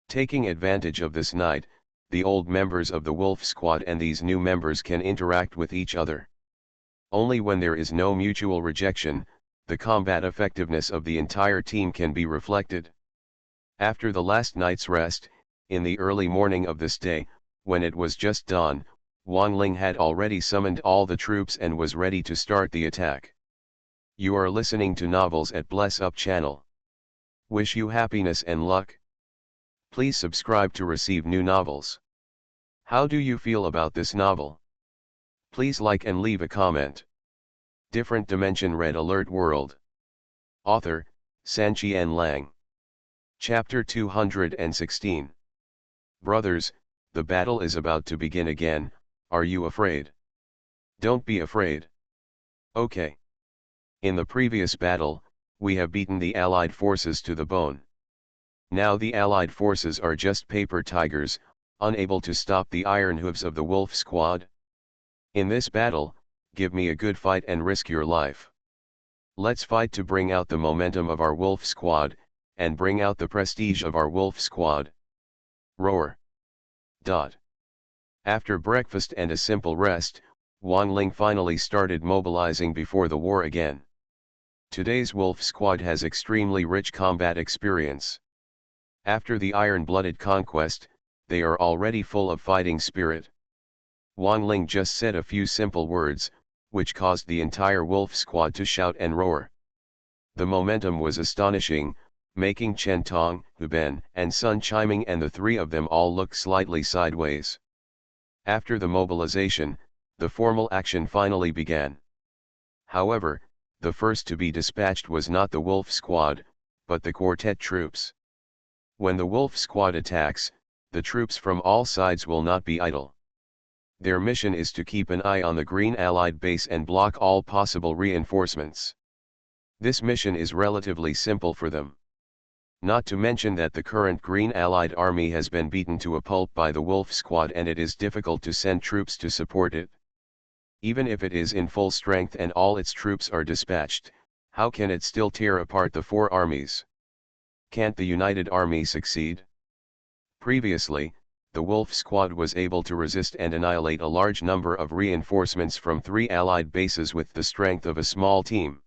Taking advantage of this night, the old members of the Wolf Squad and these new members can interact with each other. Only when there is no mutual rejection, the combat effectiveness of the entire team can be reflected. After the last night's rest, in the early morning of this day, when it was just dawn, Wang Ling had already summoned all the troops and was ready to start the attack. You are listening to Novels at Bless Up channel. Wish you happiness and luck. Please subscribe to receive new novels. How do you feel about this novel? Please like and leave a comment. Different Dimension Red Alert World. Author, Sanqian Lang. Chapter 216. Brothers, the battle is about to begin again, are you afraid? Don't be afraid. Okay. In the previous battle, we have beaten the Allied forces to the bone. Now the Allied forces are just paper tigers, unable to stop the iron hooves of the Wolf Squad. In this battle, give me a good fight and risk your life. Let's fight to bring out the momentum of our Wolf Squad, and bring out the prestige of our Wolf Squad. Roar. After breakfast and a simple rest, Wang Ling finally started mobilizing before the war again. Today's Wolf Squad has extremely rich combat experience. After the iron-blooded conquest, they are already full of fighting spirit. Wang Ling just said a few simple words, which caused the entire Wolf Squad to shout and roar. The momentum was astonishing, making Chen Tong, Hu Ben, and Sun chiming, and the three of them all looked slightly sideways. After the mobilization, the formal action finally began. However, the first to be dispatched was not the Wolf Squad, but the quartet troops. When the Wolf Squad attacks, the troops from all sides will not be idle. Their mission is to keep an eye on the Green Allied base and block all possible reinforcements. This mission is relatively simple for them. Not to mention that the current Green Allied army has been beaten to a pulp by the Wolf Squad, and it is difficult to send troops to support it. Even if it is in full strength and all its troops are dispatched, how can it still tear apart the four armies? Can't the United Army succeed? Previously, the Wolf Squad was able to resist and annihilate a large number of reinforcements from 3 Allied bases with the strength of a small team.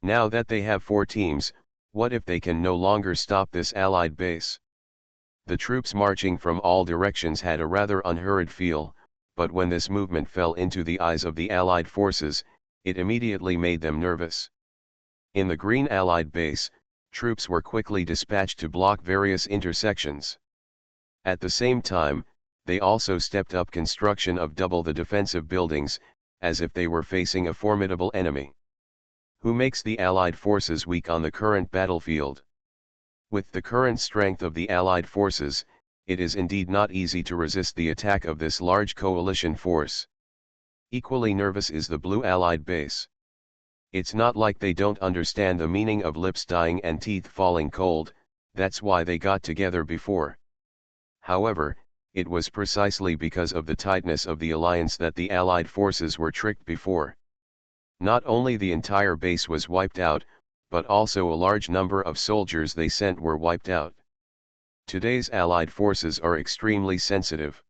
Now that they have 4 teams, what if they can no longer stop this Allied base? The troops marching from all directions had a rather unhurried feel, but when this movement fell into the eyes of the Allied forces, it immediately made them nervous. In the Green Allied base, troops were quickly dispatched to block various intersections. At the same time, they also stepped up construction of double the defensive buildings, as if they were facing a formidable enemy. Who makes the Allied forces weak on the current battlefield? With the current strength of the Allied forces, it is indeed not easy to resist the attack of this large coalition force. Equally nervous is the Blue Allied base. It's not like they don't understand the meaning of lips dying and teeth falling cold, that's why they got together before. However, it was precisely because of the tightness of the alliance that the Allied forces were tricked before. Not only the entire base was wiped out, but also a large number of soldiers they sent were wiped out. Today's Allied forces are extremely sensitive.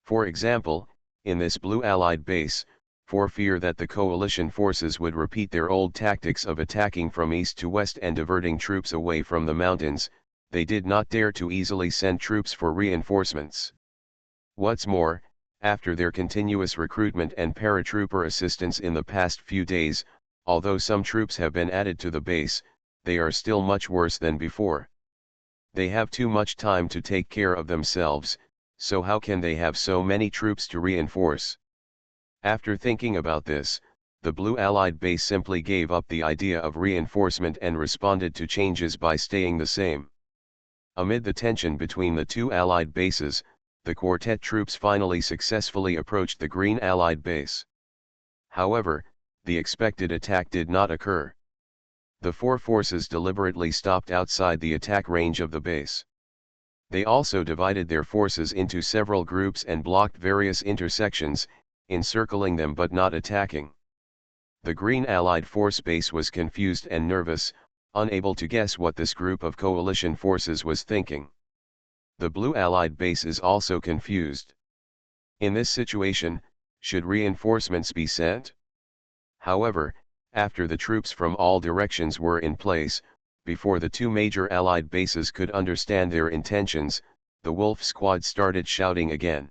For example, in this Blue Allied base, for fear that the coalition forces would repeat their old tactics of attacking from east to west and diverting troops away from the mountains, they did not dare to easily send troops for reinforcements. What's more, after their continuous recruitment and paratrooper assistance in the past few days, although some troops have been added to the base, they are still much worse than before. They have too much time to take care of themselves, so how can they have so many troops to reinforce? After thinking about this, the Blue Allied base simply gave up the idea of reinforcement and responded to changes by staying the same. Amid the tension between the two Allied bases, the quartet troops finally successfully approached the Green Allied base. However, the expected attack did not occur. The four forces deliberately stopped outside the attack range of the base. They also divided their forces into several groups and blocked various intersections, encircling them but not attacking. The Green Allied force base was confused and nervous, unable to guess what this group of coalition forces was thinking. The Blue Allied base is also confused. In this situation, should reinforcements be sent? However, after the troops from all directions were in place, before the two major Allied bases could understand their intentions, the Wolf Squad started shouting again.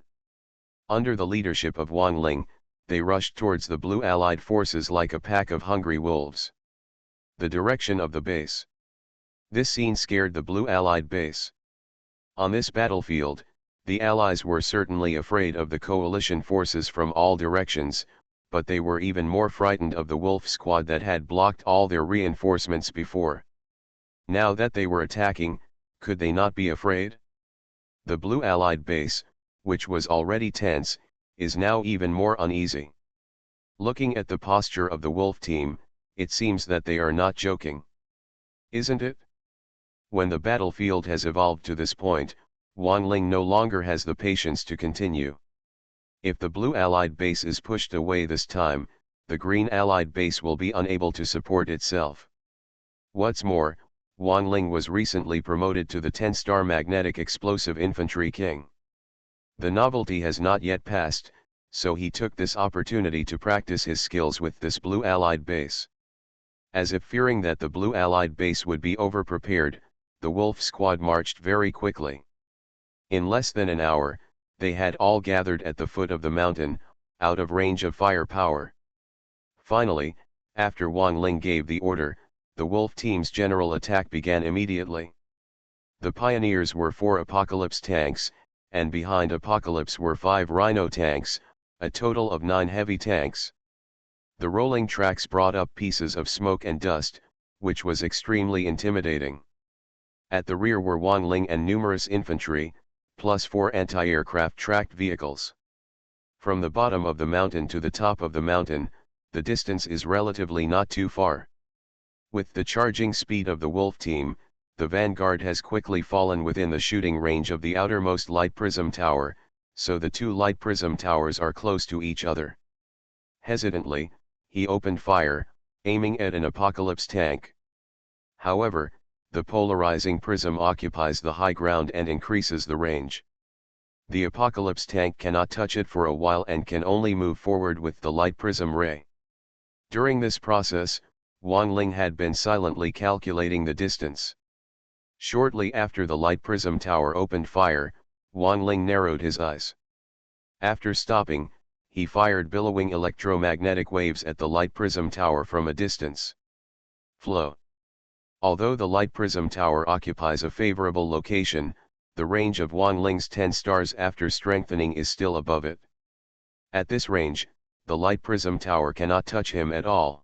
Under the leadership of Wang Ling, they rushed towards the Blue Allied forces like a pack of hungry wolves. The direction of the base. This scene scared the Blue Allied base. On this battlefield, the Allies were certainly afraid of the coalition forces from all directions, but they were even more frightened of the wolf squad that had blocked all their reinforcements before. Now that they were attacking, could they not be afraid? The blue allied base, which was already tense, is now even more uneasy. Looking at the posture of the wolf team, it seems that they are not joking. Isn't it? When the battlefield has evolved to this point, Wang Ling no longer has the patience to continue. If the blue allied base is pushed away this time, the green allied base will be unable to support itself. What's more, Wang Ling was recently promoted to the 10-star magnetic explosive infantry king. The novelty has not yet passed, so he took this opportunity to practice his skills with this blue allied base. As if fearing that the blue allied base would be overprepared, the wolf squad marched very quickly. In less than an hour, they had all gathered at the foot of the mountain, out of range of firepower. Finally, after Wang Ling gave the order, the wolf team's general attack began immediately. The pioneers were 4 Apocalypse tanks, and behind Apocalypse were 5 Rhino tanks, a total of 9 heavy tanks. The rolling tracks brought up pieces of smoke and dust, which was extremely intimidating. At the rear were Wang Ling and numerous infantry, plus 4 anti-aircraft tracked vehicles. From the bottom of the mountain to the top of the mountain, the distance is relatively not too far. With the charging speed of the wolf team, the vanguard has quickly fallen within the shooting range of the outermost light prism tower, so the 2 light prism towers are close to each other. Hesitantly, he opened fire, aiming at an Apocalypse tank. However, the polarizing prism occupies the high ground and increases the range. The Apocalypse tank cannot touch it for a while and can only move forward with the light prism ray. During this process, Wang Ling had been silently calculating the distance. Shortly after the light prism tower opened fire, Wang Ling narrowed his eyes. After stopping, he fired billowing electromagnetic waves at the light prism tower from a distance. Flow. Although the light prism tower occupies a favorable location, the range of Wang Ling's 10 stars after strengthening is still above it. At this range, the light prism tower cannot touch him at all.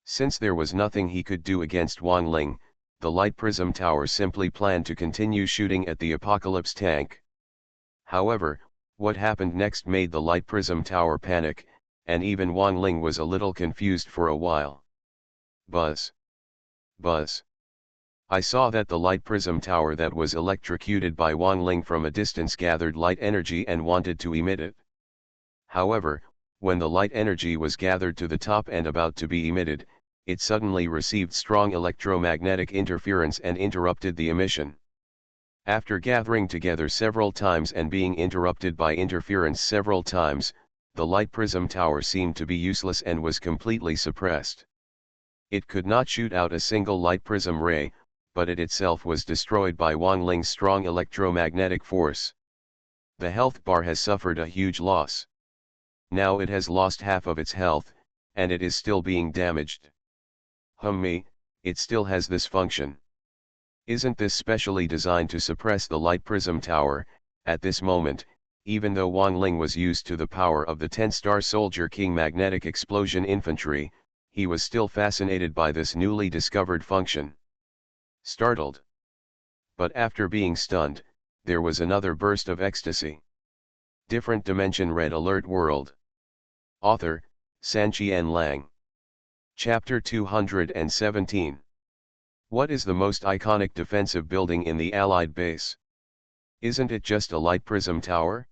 Since there was nothing he could do against Wang Ling, the light prism tower simply planned to continue shooting at the Apocalypse tank. However, what happened next made the light prism tower panic, and even Wang Ling was a little confused for a while. Buzz. Buzz. I saw that the light prism tower that was electrocuted by Wang Ling from a distance gathered light energy and wanted to emit it. However, when the light energy was gathered to the top and about to be emitted, it suddenly received strong electromagnetic interference and interrupted the emission. After gathering together several times and being interrupted by interference several times, the light prism tower seemed to be useless and was completely suppressed. It could not shoot out a single light prism ray, but it itself was destroyed by Wang Ling's strong electromagnetic force. The health bar has suffered a huge loss. Now it has lost half of its health, and it is still being damaged. It still has this function. Isn't this specially designed to suppress the light prism tower? At this moment, even though Wang Ling was used to the power of the 10-star Soldier King magnetic explosion infantry, he was still fascinated by this newly discovered function. Startled. But after being stunned, there was another burst of ecstasy. Different Dimension Red Alert World. Author, Sanqian Lang. Chapter 217. What is the most iconic defensive building in the Allied base? Isn't it just a light prism tower?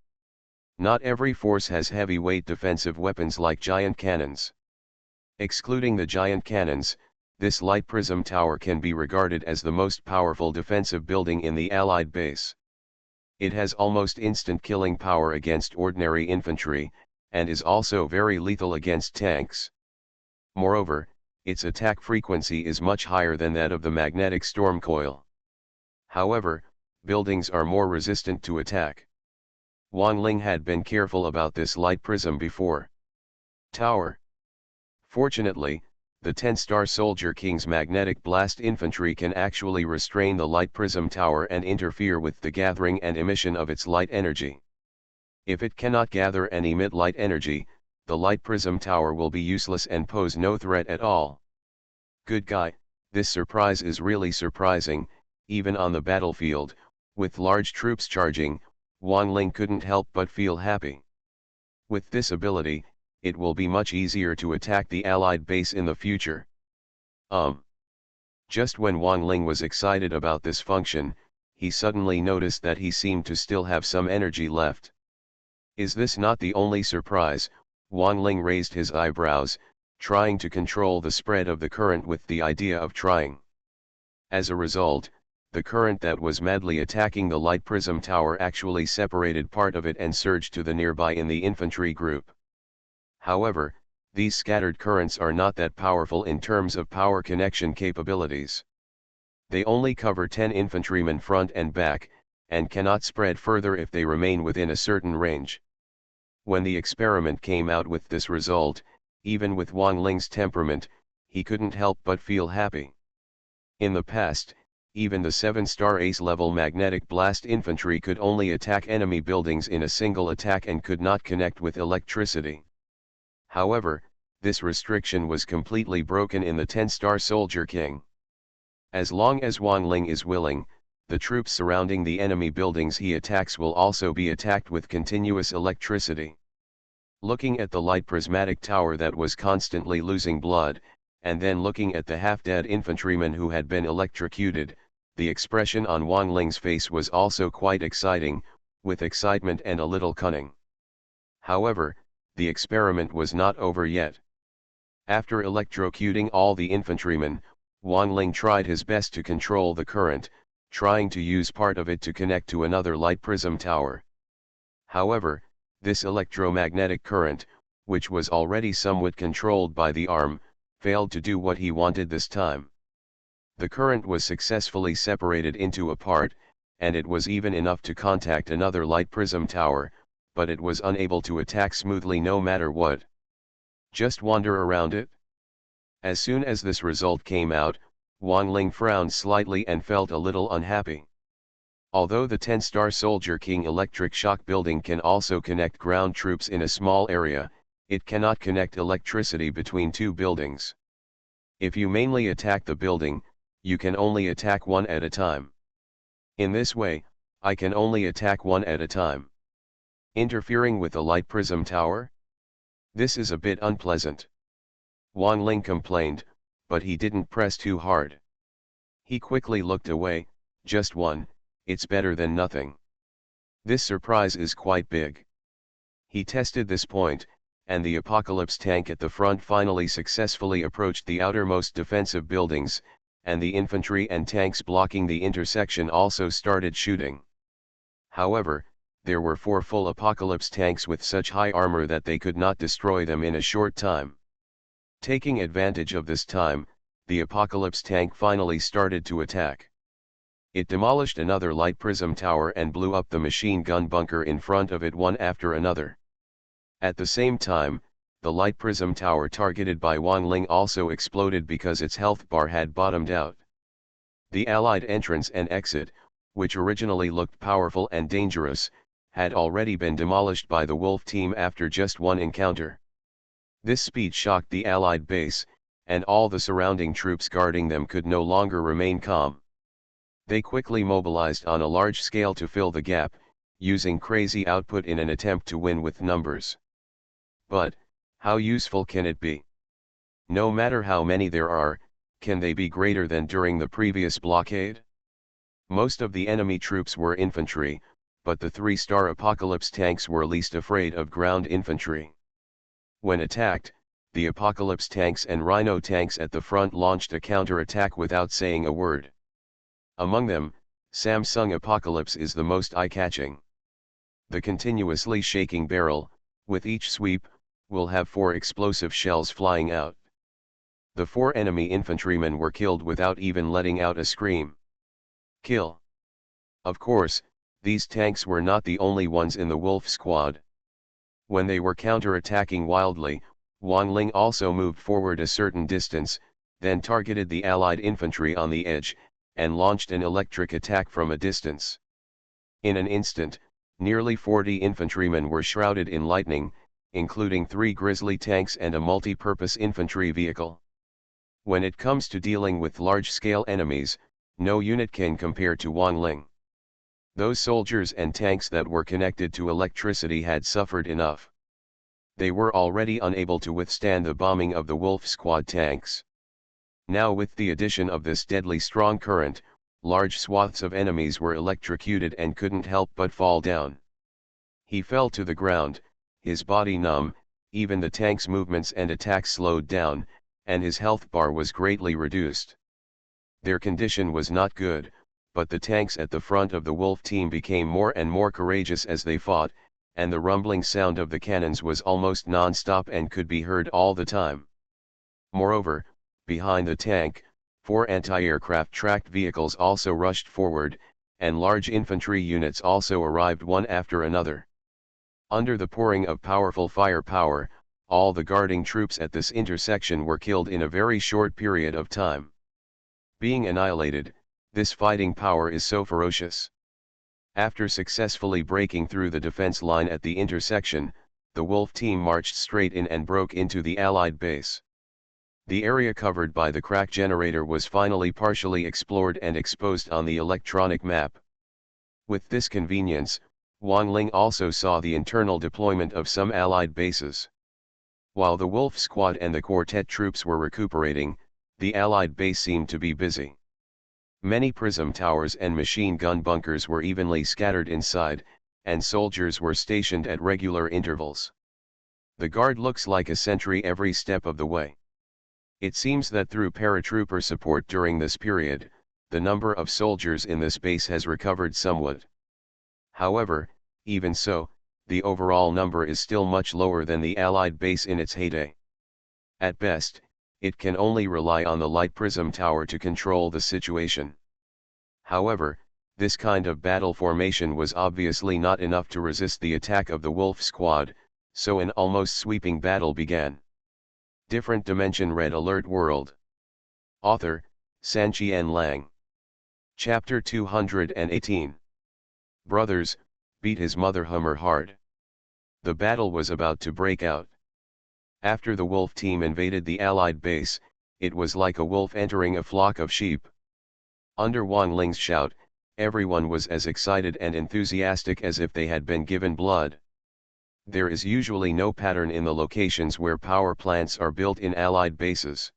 Not every force has heavyweight defensive weapons like giant cannons. Excluding the giant cannons, this light prism tower can be regarded as the most powerful defensive building in the Allied base. It has almost instant killing power against ordinary infantry, and is also very lethal against tanks. Moreover, its attack frequency is much higher than that of the magnetic storm coil. However, buildings are more resistant to attack. Wang Ling had been careful about this light prism before. Tower. Fortunately, the 10-star Soldier King's magnetic blast infantry can actually restrain the light prism tower and interfere with the gathering and emission of its light energy. If it cannot gather and emit light energy, the light prism tower will be useless and pose no threat at all. Good guy, this surprise is really surprising. Even on the battlefield, with large troops charging, Wang Ling couldn't help but feel happy. With this ability, it will be much easier to attack the allied base in the future. Just when Wang Ling was excited about this function, he suddenly noticed that he seemed to still have some energy left. Is this not the only surprise? Wang Ling raised his eyebrows, trying to control the spread of the current with the idea of trying. As a result, the current that was madly attacking the light prism tower actually separated part of it and surged to the nearby in the infantry group. However, these scattered currents are not that powerful in terms of power connection capabilities. They only cover 10 infantrymen front and back, and cannot spread further if they remain within a certain range. When the experiment came out with this result, even with Wang Ling's temperament, he couldn't help but feel happy. In the past, even the 7-star ace-level magnetic blast infantry could only attack enemy buildings in a single attack and could not connect with electricity. However, this restriction was completely broken in the 10-star Soldier King. As long as Wang Ling is willing, the troops surrounding the enemy buildings he attacks will also be attacked with continuous electricity. Looking at the light prismatic tower that was constantly losing blood, and then looking at the half-dead infantrymen who had been electrocuted, the expression on Wang Ling's face was also quite exciting, with excitement and a little cunning. However, the experiment was not over yet. After electrocuting all the infantrymen, Wang Ling tried his best to control the current, trying to use part of it to connect to another light prism tower. However, this electromagnetic current, which was already somewhat controlled by the arm, failed to do what he wanted this time. The current was successfully separated into a part, and it was even enough to contact another light prism tower, but it was unable to attack smoothly no matter what. Just wander around it? As soon as this result came out, Wang Ling frowned slightly and felt a little unhappy. Although the 10-star Soldier King electric shock building can also connect ground troops in a small area, it cannot connect electricity between two buildings. If you mainly attack the building, you can only attack one at a time. In this way, I can only attack one at a time. Interfering with the light prism tower? This is a bit unpleasant. Wang Ling complained, but he didn't press too hard. He quickly looked away. Just one, it's better than nothing. This surprise is quite big. He tested this point, and the Apocalypse tank at the front finally successfully approached the outermost defensive buildings, and the infantry and tanks blocking the intersection also started shooting. However, there were 4 full Apocalypse tanks with such high armor that they could not destroy them in a short time. Taking advantage of this time, the Apocalypse tank finally started to attack. It demolished another light prism tower and blew up the machine gun bunker in front of it one after another. At the same time, the light prism tower targeted by Wang Ling also exploded because its health bar had bottomed out. The Allied entrance and exit, which originally looked powerful and dangerous, had already been demolished by the Wolf team after just one encounter. This speed shocked the Allied base, and all the surrounding troops guarding them could no longer remain calm. They quickly mobilized on a large scale to fill the gap, using crazy output in an attempt to win with numbers. But, how useful can it be? No matter how many there are, can they be greater than during the previous blockade? Most of the enemy troops were infantry, but the 3-star Apocalypse tanks were least afraid of ground infantry. When attacked, the Apocalypse tanks and Rhino tanks at the front launched a counter-attack without saying a word. Among them, Samsung Apocalypse is the most eye-catching. The continuously shaking barrel, with each sweep, will have 4 explosive shells flying out. The 4 enemy infantrymen were killed without even letting out a scream. Kill. Of course, these tanks were not the only ones in the Wolf squad. When they were counter-attacking wildly, Wang Ling also moved forward a certain distance, then targeted the Allied infantry on the edge, and launched an electric attack from a distance. In an instant, nearly 40 infantrymen were shrouded in lightning, including 3 Grizzly tanks and a multi-purpose infantry vehicle. When it comes to dealing with large-scale enemies, no unit can compare to Wang Ling. Those soldiers and tanks that were connected to electricity had suffered enough. They were already unable to withstand the bombing of the Wolf Squad tanks. Now with the addition of this deadly strong current, large swaths of enemies were electrocuted and couldn't help but fall down. He fell to the ground, his body numb, even the tank's movements and attacks slowed down, and his health bar was greatly reduced. Their condition was not good, but the tanks at the front of the Wolf team became more and more courageous as they fought, and the rumbling sound of the cannons was almost non-stop and could be heard all the time. Moreover, behind the tank, 4 anti-aircraft tracked vehicles also rushed forward, and large infantry units also arrived one after another. Under the pouring of powerful firepower, all the guarding troops at this intersection were killed in a very short period of time. Being annihilated, this fighting power is so ferocious. After successfully breaking through the defense line at the intersection, the Wolf team marched straight in and broke into the Allied base. The area covered by the crack generator was finally partially explored and exposed on the electronic map. With this convenience, Wang Ling also saw the internal deployment of some Allied bases. While the Wolf Squad and the Quartet troops were recuperating, the Allied base seemed to be busy. Many prism towers and machine gun bunkers were evenly scattered inside, and soldiers were stationed at regular intervals. The guard looks like a sentry every step of the way. It seems that through paratrooper support during this period, the number of soldiers in this base has recovered somewhat. However, even so, the overall number is still much lower than the Allied base in its heyday. At best, it can only rely on the light prism tower to control the situation. However, this kind of battle formation was obviously not enough to resist the attack of the Wolf Squad, so an almost sweeping battle began. Different Dimension Red Alert World. Author, Sanqian Lang. Chapter 218. Brothers, beat his mother Hummer hard. The battle was about to break out. After the Wolf team invaded the Allied base, it was like a wolf entering a flock of sheep. Under Wang Ling's shout, everyone was as excited and enthusiastic as if they had been given blood. There is usually no pattern in the locations where power plants are built in Allied bases.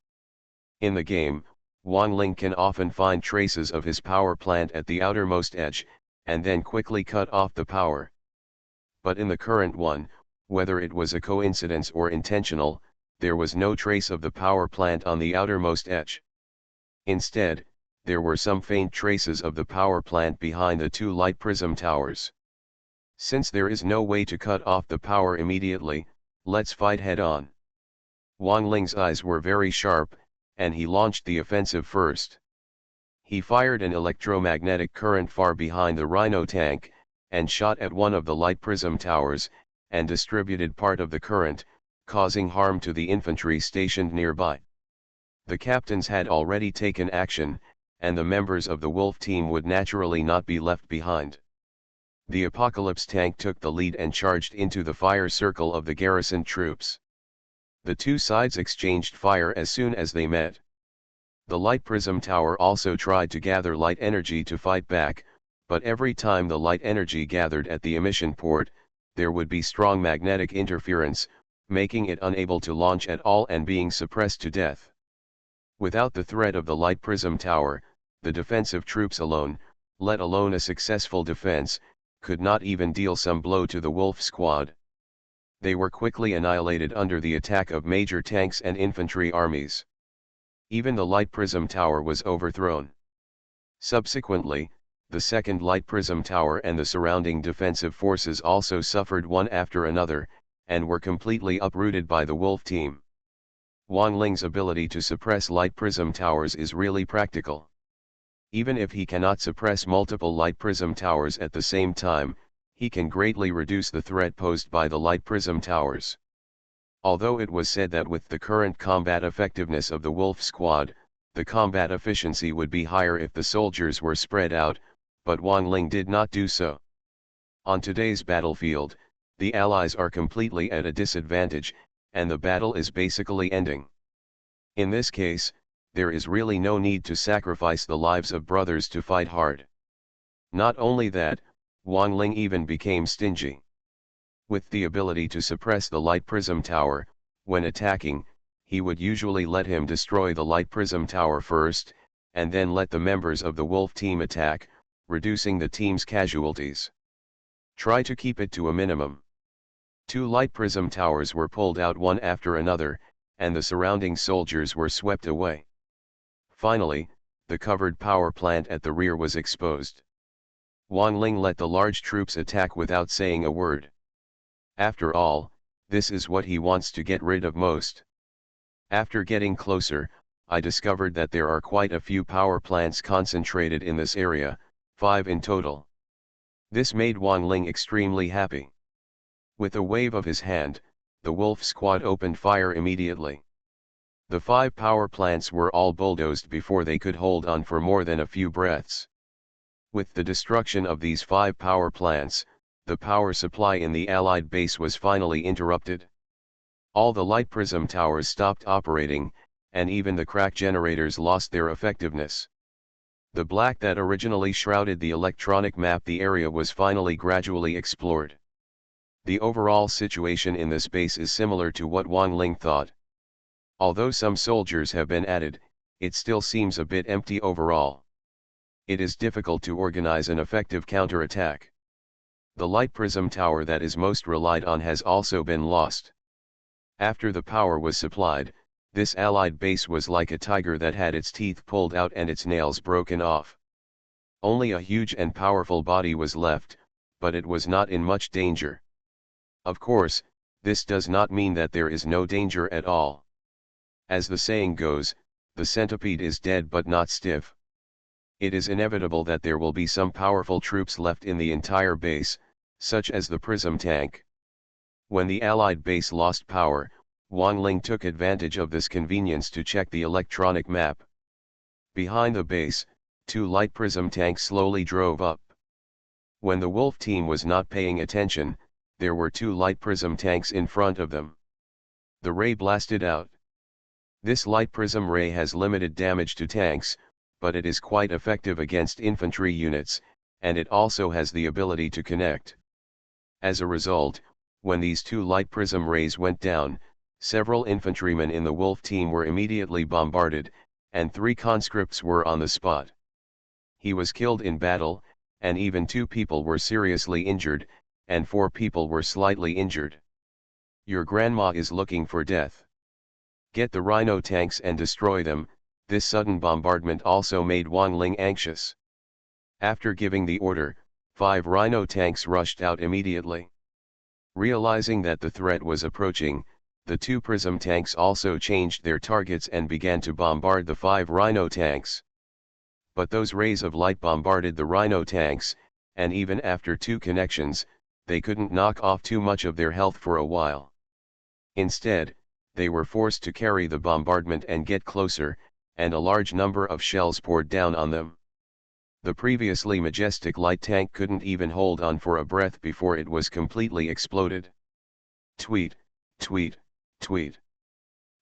In the game, Wang Ling can often find traces of his power plant at the outermost edge, and then quickly cut off the power. But in the current one, whether it was a coincidence or intentional, there was no trace of the power plant on the outermost edge. Instead, there were some faint traces of the power plant behind the 2 light prism towers. Since there is no way to cut off the power immediately, let's fight head on. Wang Ling's eyes were very sharp, and he launched the offensive first. He fired an electromagnetic current far behind the Rhino tank, and shot at one of the light prism towers, and distributed part of the current, causing harm to the infantry stationed nearby. The captains had already taken action, and the members of the Wolf team would naturally not be left behind. The Apocalypse tank took the lead and charged into the fire circle of the garrison troops. The 2 sides exchanged fire as soon as they met. The light prism tower also tried to gather light energy to fight back, but every time the light energy gathered at the emission port, there would be strong magnetic interference, making it unable to launch at all and being suppressed to death. Without the threat of the light prism tower, the defensive troops alone, let alone a successful defense, could not even deal some blow to the Wolf Squad. They were quickly annihilated under the attack of major tanks and infantry armies. Even the light prism tower was overthrown. Subsequently, the second light prism tower and the surrounding defensive forces also suffered one after another, and were completely uprooted by the Wolf team. Wang Ling's ability to suppress light prism towers is really practical. Even if he cannot suppress multiple light prism towers at the same time, he can greatly reduce the threat posed by the light prism towers. Although it was said that with the current combat effectiveness of the Wolf Squad, the combat efficiency would be higher if the soldiers were spread out, but Wang Ling did not do so. On today's battlefield, The Allies are completely at a disadvantage, and the battle is basically ending. In this case, there is really no need to sacrifice the lives of brothers to fight hard. Not only that, Wang Ling even became stingy. With the ability to suppress the light prism tower, when attacking, he would usually let him destroy the light prism tower first, and then let the members of the wolf team attack, reducing the team's casualties. Try to keep it to a minimum. 2 light prism towers were pulled out one after another, and the surrounding soldiers were swept away. Finally, the covered power plant at the rear was exposed. Wang Ling let the large troops attack without saying a word. After all, this is what he wants to get rid of most. After getting closer, I discovered that there are quite a few power plants concentrated in this area, 5 in total. This made Wang Ling extremely happy. With a wave of his hand, the wolf squad opened fire immediately. The 5 power plants were all bulldozed before they could hold on for more than a few breaths. With the destruction of these 5 power plants, the power supply in the Allied base was finally interrupted. All the light prism towers stopped operating, and even the crack generators lost their effectiveness. The black that originally shrouded the electronic map the area was finally gradually explored. The overall situation in this base is similar to what Wang Ling thought. Although some soldiers have been added, it still seems a bit empty overall. It is difficult to organize an effective counterattack. The light prism tower that is most relied on has also been lost. After the power was supplied, this Allied base was like a tiger that had its teeth pulled out and its nails broken off. Only a huge and powerful body was left, but it was not in much danger. Of course, this does not mean that there is no danger at all. As the saying goes, the centipede is dead but not stiff. It is inevitable that there will be some powerful troops left in the entire base, such as the prism tank. When the Allied base lost power, Wang Ling took advantage of this convenience to check the electronic map. Behind the base, 2 light prism tanks slowly drove up. When the wolf team was not paying attention, there were 2 light prism tanks in front of them. The ray blasted out. This light prism ray has limited damage to tanks, but it is quite effective against infantry units, and it also has the ability to connect. As a result, when these 2 light prism rays went down, several infantrymen in the wolf team were immediately bombarded, and 3 conscripts were on the spot. He was killed in battle, and even 2 people were seriously injured, and 4 people were slightly injured. Your grandma is looking for death. Get the rhino tanks and destroy them. This sudden bombardment also made Wang Ling anxious. After giving the order, 5 rhino tanks rushed out immediately. Realizing that the threat was approaching, the 2 prism tanks also changed their targets and began to bombard the 5 rhino tanks. But those rays of light bombarded the rhino tanks, and even after 2 connections, they couldn't knock off too much of their health for a while. Instead, they were forced to carry the bombardment and get closer, and a large number of shells poured down on them. The previously majestic light tank couldn't even hold on for a breath before it was completely exploded. Tweet, tweet, tweet.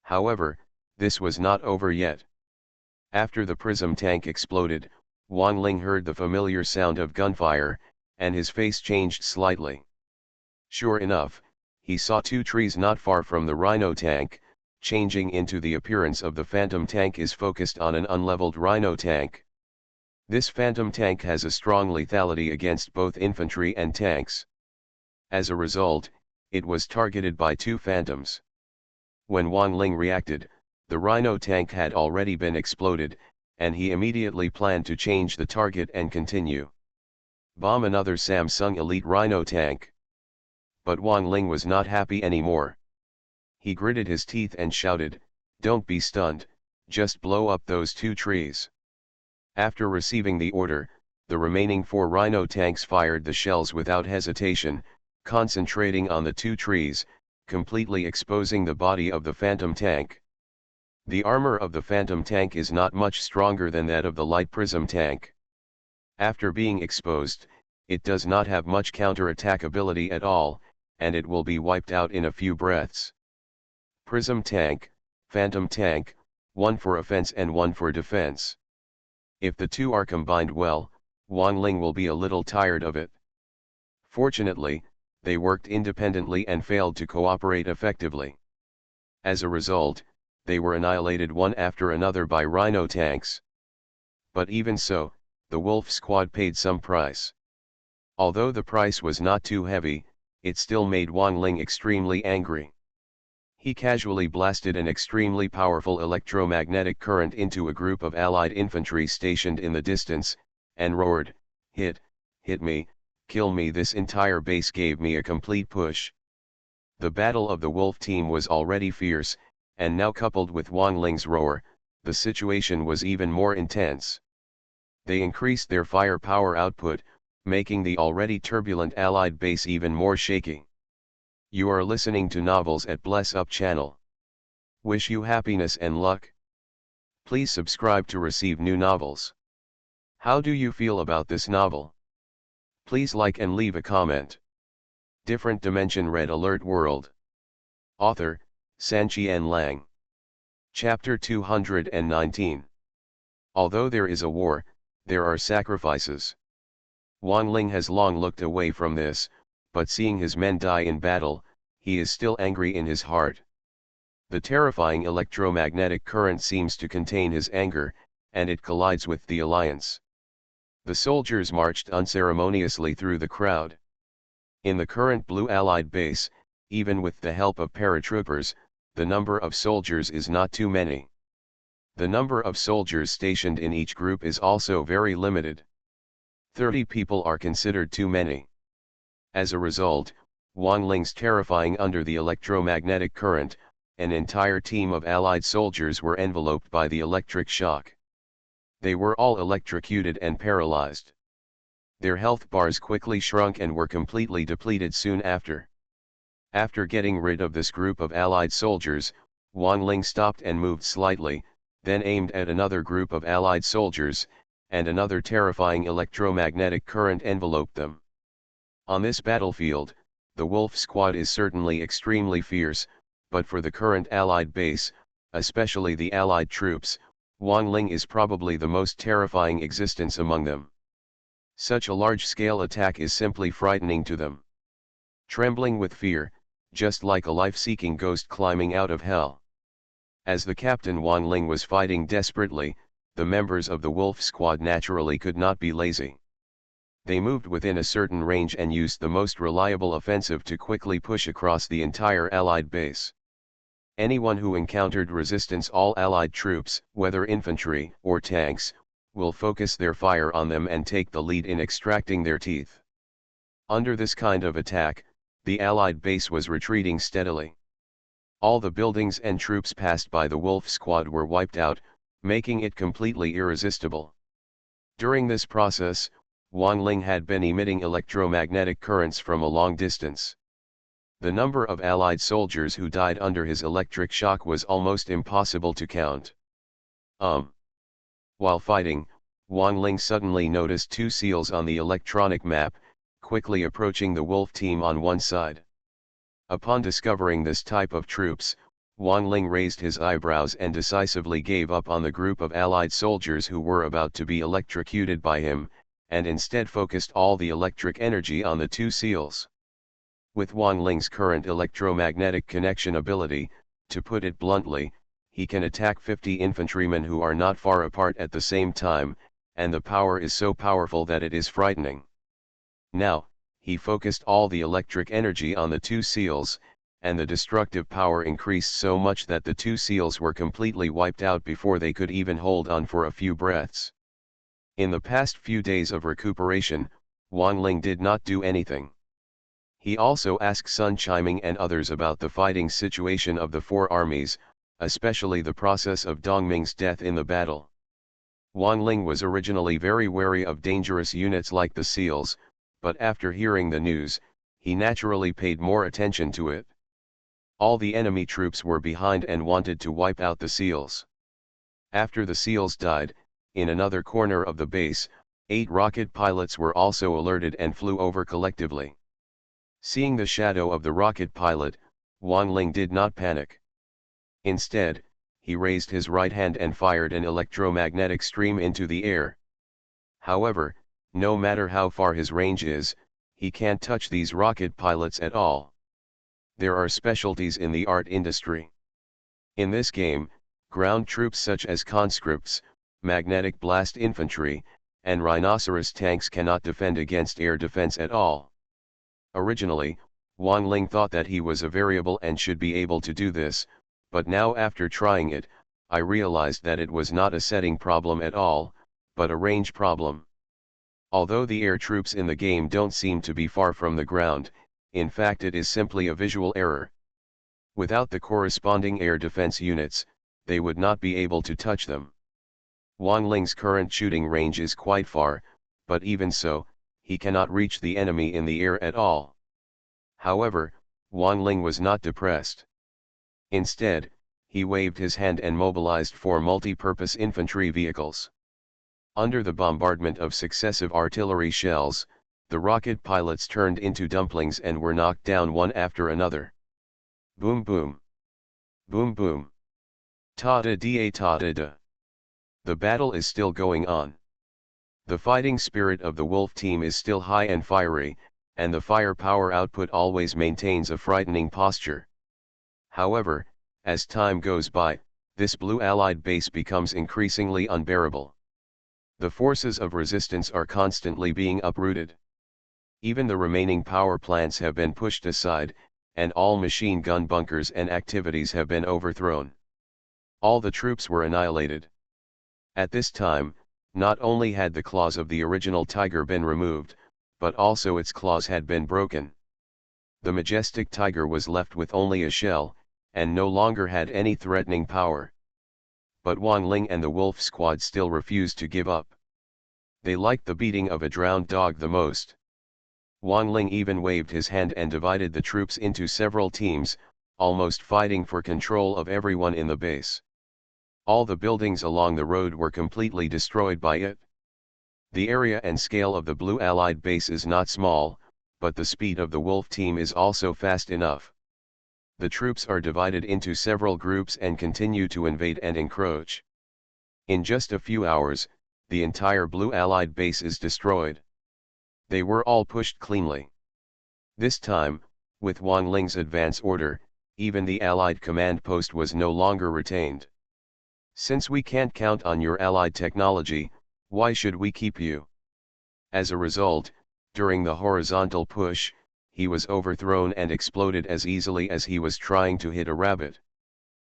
However, this was not over yet. After the prism tank exploded, Wang Ling heard the familiar sound of gunfire, and his face changed slightly. Sure enough, he saw 2 trees not far from the rhino tank. Changing into the appearance of the phantom tank is focused on an unleveled rhino tank. This phantom tank has a strong lethality against both infantry and tanks. As a result, it was targeted by 2 phantoms. When Wang Ling reacted, the rhino tank had already been exploded, and he immediately planned to change the target and continue. Bomb another Samsung Elite Rhino tank. But Wang Ling was not happy anymore. He gritted his teeth and shouted, "Don't be stunned, just blow up those 2 trees." After receiving the order, the remaining 4 rhino tanks fired the shells without hesitation, concentrating on the 2 trees, completely exposing the body of the phantom tank. The armor of the phantom tank is not much stronger than that of the light prism tank. After being exposed, it does not have much counterattack ability at all, and it will be wiped out in a few breaths. Prism tank, phantom tank, one for offense and one for defense. If the two are combined well, Wang Ling will be a little tired of it. Fortunately, they worked independently and failed to cooperate effectively. As a result, they were annihilated one after another by Rhino tanks. But even so, the Wolf Squad paid some price. Although the price was not too heavy, it still made Wang Ling extremely angry. He casually blasted an extremely powerful electromagnetic current into a group of Allied infantry stationed in the distance, and roared, "Hit me, kill me!" This entire base gave me a complete push. The battle of the Wolf team was already fierce, and now coupled with Wang Ling's roar, the situation was even more intense. They increased their firepower output, making the already turbulent Allied base even more shaky. You are listening to Novels at Bless Up channel. Wish you happiness and luck. Please subscribe to receive new novels. How do you feel about this novel? Please like and leave a comment. Different Dimension Red Alert World. Author, Sanqian Lang. Chapter 219. Although there is a war, there are sacrifices. Wang Ling has long looked away from this, but seeing his men die in battle, he is still angry in his heart. The terrifying electromagnetic current seems to contain his anger, and it collides with the alliance. The soldiers marched unceremoniously through the crowd. In the current blue Allied base, even with the help of paratroopers, the number of soldiers is not too many. The number of soldiers stationed in each group is also very limited. 30 people are considered too many. As a result, Wang Ling's terrifying under the electromagnetic current, an entire team of Allied soldiers were enveloped by the electric shock. They were all electrocuted and paralyzed. Their health bars quickly shrunk and were completely depleted soon after. After getting rid of this group of Allied soldiers, Wang Ling stopped and moved slightly, then aimed at another group of Allied soldiers, and another terrifying electromagnetic current enveloped them. On this battlefield, the Wolf Squad is certainly extremely fierce, but for the current Allied base, especially the Allied troops, Wang Ling is probably the most terrifying existence among them. Such a large-scale attack is simply frightening to them. Trembling with fear, just like a life-seeking ghost climbing out of hell. As the captain Wang Ling was fighting desperately, the members of the Wolf Squad naturally could not be lazy. They moved within a certain range and used the most reliable offensive to quickly push across the entire Allied base. Anyone who encountered resistance, all Allied troops, whether infantry or tanks, will focus their fire on them and take the lead in extracting their teeth. Under this kind of attack, the Allied base was retreating steadily. All the buildings and troops passed by the Wolf Squad were wiped out, making it completely irresistible. During this process, Wang Ling had been emitting electromagnetic currents from a long distance. The number of Allied soldiers who died under his electric shock was almost impossible to count. While fighting, Wang Ling suddenly noticed two seals on the electronic map, quickly approaching the Wolf team on one side. Upon discovering this type of troops, Wang Ling raised his eyebrows and decisively gave up on the group of Allied soldiers who were about to be electrocuted by him, and instead focused all the electric energy on the two seals. With Wang Ling's current electromagnetic connection ability, to put it bluntly, he can attack 50 infantrymen who are not far apart at the same time, and the power is so powerful that it is frightening. Now, he focused all the electric energy on the two seals, and the destructive power increased so much that the two seals were completely wiped out before they could even hold on for a few breaths. In the past few days of recuperation, Wang Ling did not do anything. He also asked Sun Chiming and others about the fighting situation of the four armies, especially the process of Dongming's death in the battle. Wang Ling was originally very wary of dangerous units like the seals, but after hearing the news, he naturally paid more attention to it. All the enemy troops were behind and wanted to wipe out the seals. After the seals died, in another corner of the base, 8 rocket pilots were also alerted and flew over collectively. Seeing the shadow of the rocket pilot, Wang Ling did not panic. Instead, he raised his right hand and fired an electromagnetic stream into the air. However, no matter how far his range is, he can't touch these rocket pilots at all. There are specialties in the art industry. In this game, ground troops such as conscripts, magnetic blast infantry, and rhinoceros tanks cannot defend against air defense at all. Originally, Wang Ling thought that he was a variable and should be able to do this, but now after trying it, I realized that it was not a setting problem at all, but a range problem. Although the air troops in the game don't seem to be far from the ground, in fact it is simply a visual error. Without the corresponding air defense units, they would not be able to touch them. Wang Ling's current shooting range is quite far, but even so, he cannot reach the enemy in the air at all. However, Wang Ling was not depressed. Instead, he waved his hand and mobilized 4 multi-purpose infantry vehicles. Under the bombardment of successive artillery shells, the rocket pilots turned into dumplings and were knocked down one after another. Boom boom. Boom boom. Ta-da-da ta-da-da. The battle is still going on. The fighting spirit of the Wolf team is still high and fiery, and the firepower output always maintains a frightening posture. However, as time goes by, this blue Allied base becomes increasingly unbearable. The forces of resistance are constantly being uprooted. Even the remaining power plants have been pushed aside, and all machine gun bunkers and activities have been overthrown. All the troops were annihilated. At this time, not only had the claws of the original tiger been removed, but also its claws had been broken. The majestic tiger was left with only a shell, and no longer had any threatening power. But Wang Ling and the Wolf Squad still refused to give up. They liked the beating of a drowned dog the most. Wang Ling even waved his hand and divided the troops into several teams, almost fighting for control of everyone in the base. All the buildings along the road were completely destroyed by it. The area and scale of the Blue Allied base is not small, but the speed of the Wolf team is also fast enough. The troops are divided into several groups and continue to invade and encroach. In just a few hours, the entire Blue Allied base is destroyed. They were all pushed cleanly. This time, with Wang Ling's advance order, even the Allied command post was no longer retained. Since we can't count on your Allied technology, why should we keep you? As a result, during the horizontal push, he was overthrown and exploded as easily as he was trying to hit a rabbit.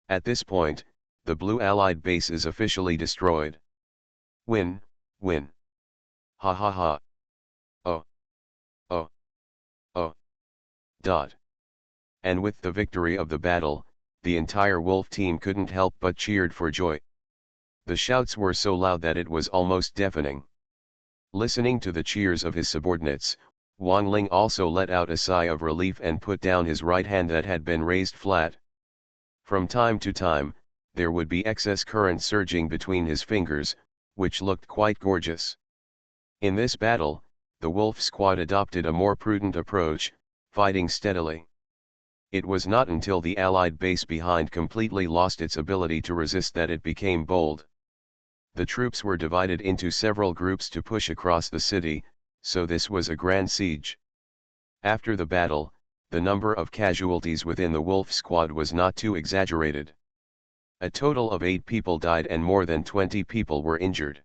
At this point, the Blue Allied base is officially destroyed. Win, win. Ha ha ha. Oh. Oh. Oh. Dot. And with the victory of the battle, the entire Wolf team couldn't help but cheered for joy. The shouts were so loud that it was almost deafening. Listening to the cheers of his subordinates, Wang Ling also let out a sigh of relief and put down his right hand that had been raised flat. From time to time, there would be excess current surging between his fingers, which looked quite gorgeous. In this battle, the Wolf Squad adopted a more prudent approach, fighting steadily. It was not until the Allied base behind completely lost its ability to resist that it became bold. The troops were divided into several groups to push across the city, so this was a grand siege. After the battle, the number of casualties within the Wolf Squad was not too exaggerated. A total of 8 people died and more than 20 people were injured.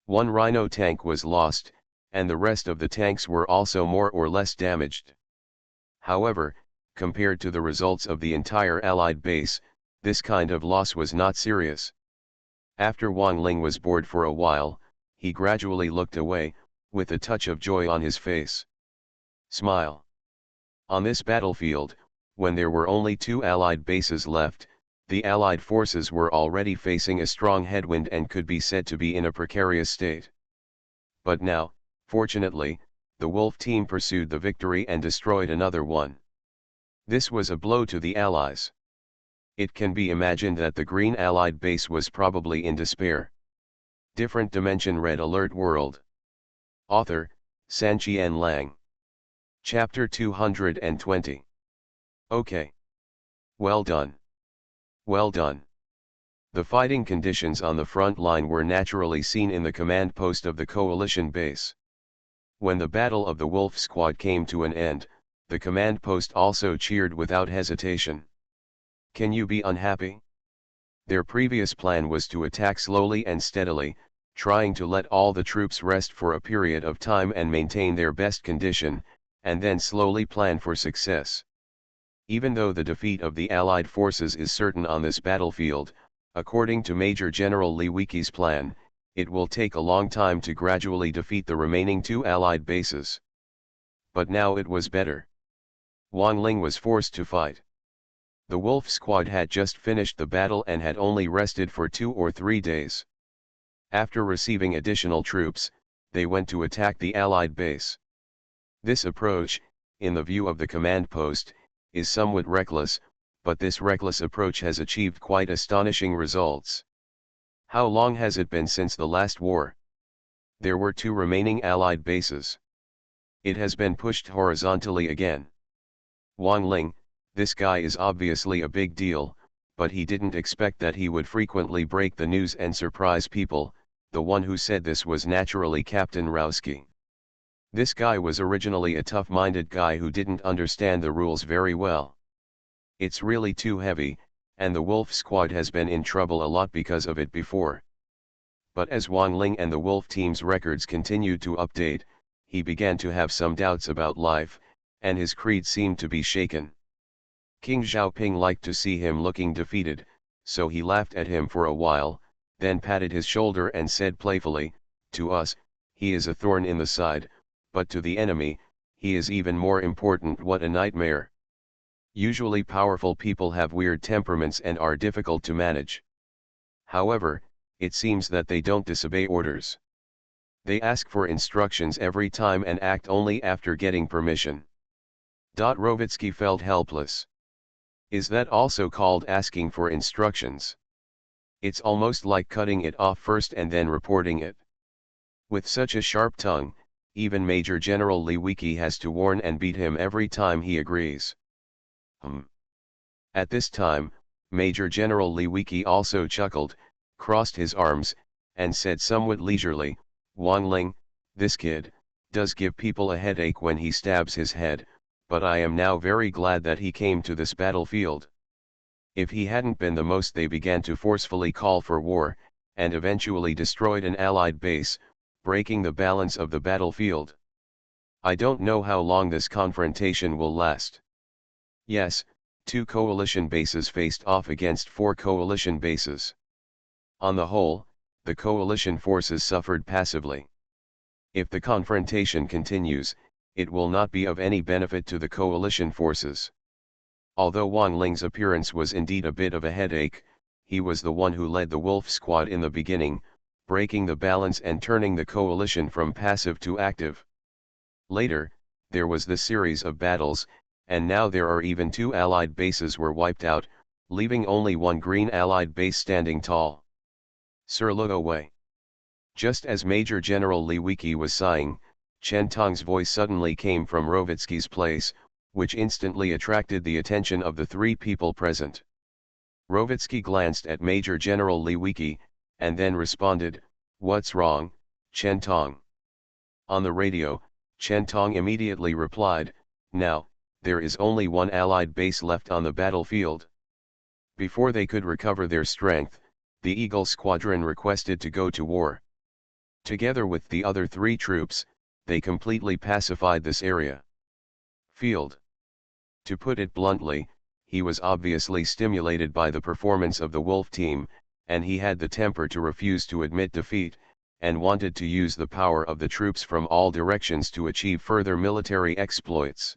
1 Rhino tank was lost, and the rest of the tanks were also more or less damaged. However, compared to the results of the entire Allied base, this kind of loss was not serious. After Wang Ling was bored for a while, he gradually looked away, with a touch of joy on his face. Smile. On this battlefield, when there were only 2 Allied bases left, the Allied forces were already facing a strong headwind and could be said to be in a precarious state. But now, fortunately, the Wolf team pursued the victory and destroyed another one. This was a blow to the Allies. It can be imagined that the Green Allied base was probably in despair. Different Dimension Red Alert World. Author, Sanqian Lang. Chapter 220. Okay. Well done. Well done. The fighting conditions on the front line were naturally seen in the command post of the coalition base. When the Battle of the Wolf Squad came to an end, the command post also cheered without hesitation. Can you be unhappy? Their previous plan was to attack slowly and steadily, trying to let all the troops rest for a period of time and maintain their best condition, and then slowly plan for success. Even though the defeat of the Allied forces is certain on this battlefield, according to Major General Lewiecki's plan, it will take a long time to gradually defeat the remaining two Allied bases. But now it was better. Wang Ling was forced to fight. The Wolf Squad had just finished the battle and had only rested for 2 or 3 days. After receiving additional troops, they went to attack the Allied base. This approach, in the view of the command post, is somewhat reckless, but this reckless approach has achieved quite astonishing results. How long has it been since the last war? There were 2 remaining Allied bases. It has been pushed horizontally again. Wang Ling, this guy is obviously a big deal, but he didn't expect that he would frequently break the news and surprise people. The one who said this was naturally Captain Rowski. This guy was originally a tough-minded guy who didn't understand the rules very well. It's really too heavy, and the Wolf Squad has been in trouble a lot because of it before. But as Wang Ling and the Wolf team's records continued to update, he began to have some doubts about life, and his creed seemed to be shaken. King Xiaoping liked to see him looking defeated, so he laughed at him for a while, then patted his shoulder and said playfully, "To us, he is a thorn in the side, but to the enemy, he is even more important. What a nightmare." Usually powerful people have weird temperaments and are difficult to manage. However, it seems that they don't disobey orders. They ask for instructions every time and act only after getting permission. Rovitsky felt helpless. Is that also called asking for instructions? It's almost like cutting it off first and then reporting it. With such a sharp tongue, even Major General Lewiecki has to warn and beat him every time he agrees. At this time, Major General Lewiecki also chuckled, crossed his arms, and said somewhat leisurely, "Wang Ling, this kid, does give people a headache when he stabs his head, but I am now very glad that he came to this battlefield. If he hadn't been the most they began to forcefully call for war, and eventually destroyed an Allied base, breaking the balance of the battlefield. I don't know how long this confrontation will last." Yes, 2 coalition bases faced off against 4 coalition bases. On the whole, the coalition forces suffered passively. If the confrontation continues, it will not be of any benefit to the coalition forces. Although Wang Ling's appearance was indeed a bit of a headache, he was the one who led the Wolf Squad in the beginning, breaking the balance and turning the coalition from passive to active. Later, there was the series of battles, and now there are even 2 Allied bases were wiped out, leaving only 1 green Allied base standing tall. Sir, look away. Just as Major General Lewiecki was sighing, Chen Tong's voice suddenly came from Rovitsky's place, which instantly attracted the attention of the 3 people present. Rovitsky glanced at Major General Lewiecki, and then responded, "What's wrong, Chen Tong?" On the radio, Chen Tong immediately replied, "Now, there is only 1 Allied base left on the battlefield." Before they could recover their strength, the Eagle Squadron requested to go to war. Together with the other 3 troops, they completely pacified this area. Field. To put it bluntly, he was obviously stimulated by the performance of the Wolf team, and he had the temper to refuse to admit defeat, and wanted to use the power of the troops from all directions to achieve further military exploits.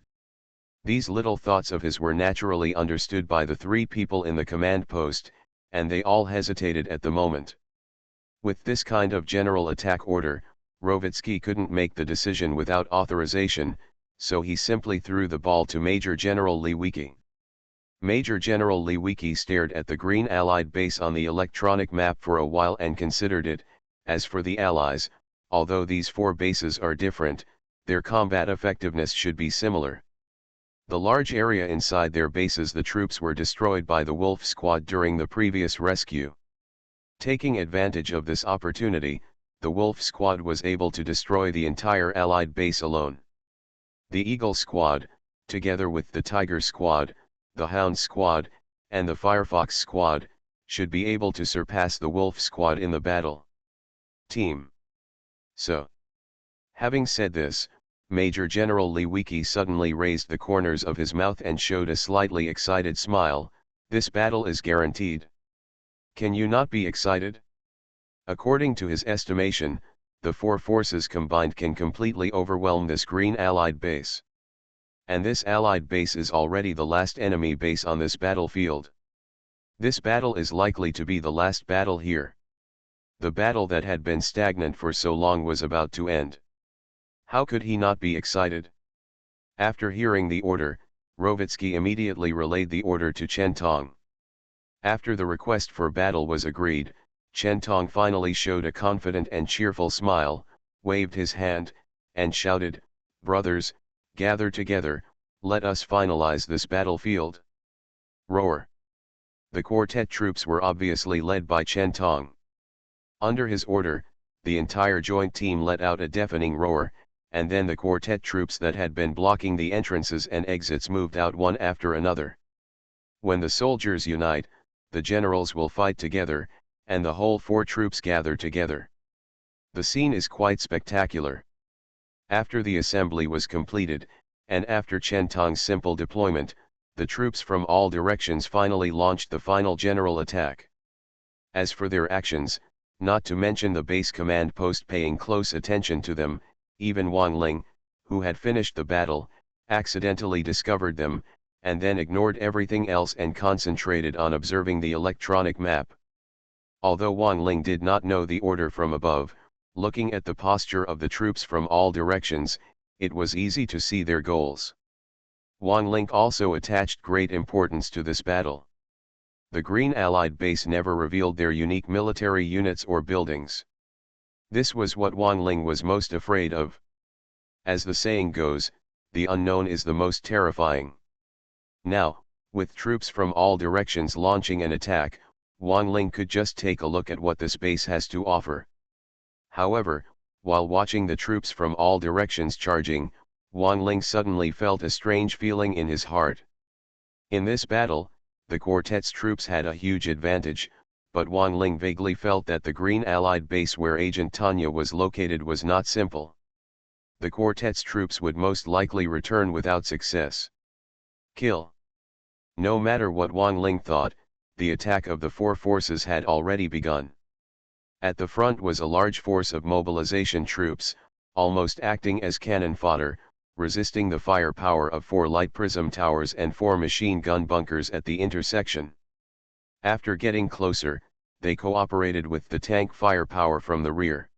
These little thoughts of his were naturally understood by the 3 people in the command post, and they all hesitated at the moment. With this kind of general attack order, Rovitsky couldn't make the decision without authorization, so he simply threw the ball to Major General Lewiecki. Major General Lewiecki stared at the green Allied base on the electronic map for a while and considered it. As for the Allies, although these 4 bases are different, their combat effectiveness should be similar. The large area inside their bases the troops were destroyed by the Wolf Squad during the previous rescue. Taking advantage of this opportunity, the Wolf Squad was able to destroy the entire Allied base alone. The Eagle Squad, together with the Tiger Squad, the Hound Squad, and the Firefox Squad, should be able to surpass the Wolf Squad in the battle. Team. So. Having said this, Major General Lewicki suddenly raised the corners of his mouth and showed a slightly excited smile. This battle is guaranteed. Can you not be excited? According to his estimation, the four forces combined can completely overwhelm this green Allied base. And this Allied base is already the last enemy base on this battlefield. This battle is likely to be the last battle here. The battle that had been stagnant for so long was about to end. How could he not be excited? After hearing the order, Rovitsky immediately relayed the order to Chen Tong. After the request for battle was agreed, Chen Tong finally showed a confident and cheerful smile, waved his hand, and shouted, "Brothers, gather together, let us finalize this battlefield." Roar. The quartet troops were obviously led by Chen Tong. Under his order, the entire joint team let out a deafening roar, and then the quartet troops that had been blocking the entrances and exits moved out one after another. When the soldiers unite, the generals will fight together, and the whole four troops gather together. The scene is quite spectacular. After the assembly was completed, and after Chen Tong's simple deployment, the troops from all directions finally launched the final general attack. As for their actions, not to mention the base command post paying close attention to them, even Wang Ling, who had finished the battle, accidentally discovered them, and then ignored everything else and concentrated on observing the electronic map. Although Wang Ling did not know the order from above, looking at the posture of the troops from all directions, it was easy to see their goals. Wang Ling also attached great importance to this battle. The Green Allied base never revealed their unique military units or buildings. This was what Wang Ling was most afraid of. As the saying goes, the unknown is the most terrifying. Now, with troops from all directions launching an attack, Wang Ling could just take a look at what this base has to offer. However, while watching the troops from all directions charging, Wang Ling suddenly felt a strange feeling in his heart. In this battle, the quartet's troops had a huge advantage, but Wang Ling vaguely felt that the Green Allied base where Agent Tanya was located was not simple. The quartet's troops would most likely return without success. Kill. No matter what Wang Ling thought, the attack of the four forces had already begun. At the front was a large force of mobilization troops, almost acting as cannon fodder, resisting the firepower of 4 light prism towers and 4 machine gun bunkers at the intersection. After getting closer, they cooperated with the tank firepower from the rear.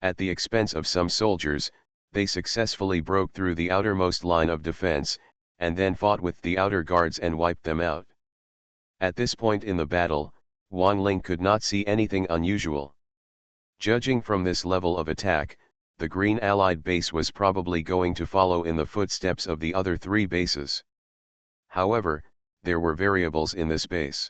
At the expense of some soldiers, they successfully broke through the outermost line of defense, and then fought with the outer guards and wiped them out. At this point in the battle, Wang Ling could not see anything unusual. Judging from this level of attack, the Green Allied base was probably going to follow in the footsteps of the other 3 bases. However, there were variables in this base.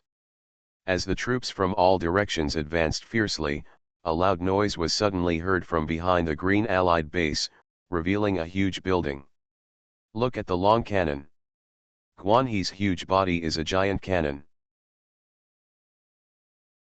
As the troops from all directions advanced fiercely, a loud noise was suddenly heard from behind the Green Allied base, revealing a huge building. Look at the long cannon. Guan He's huge body is a giant cannon.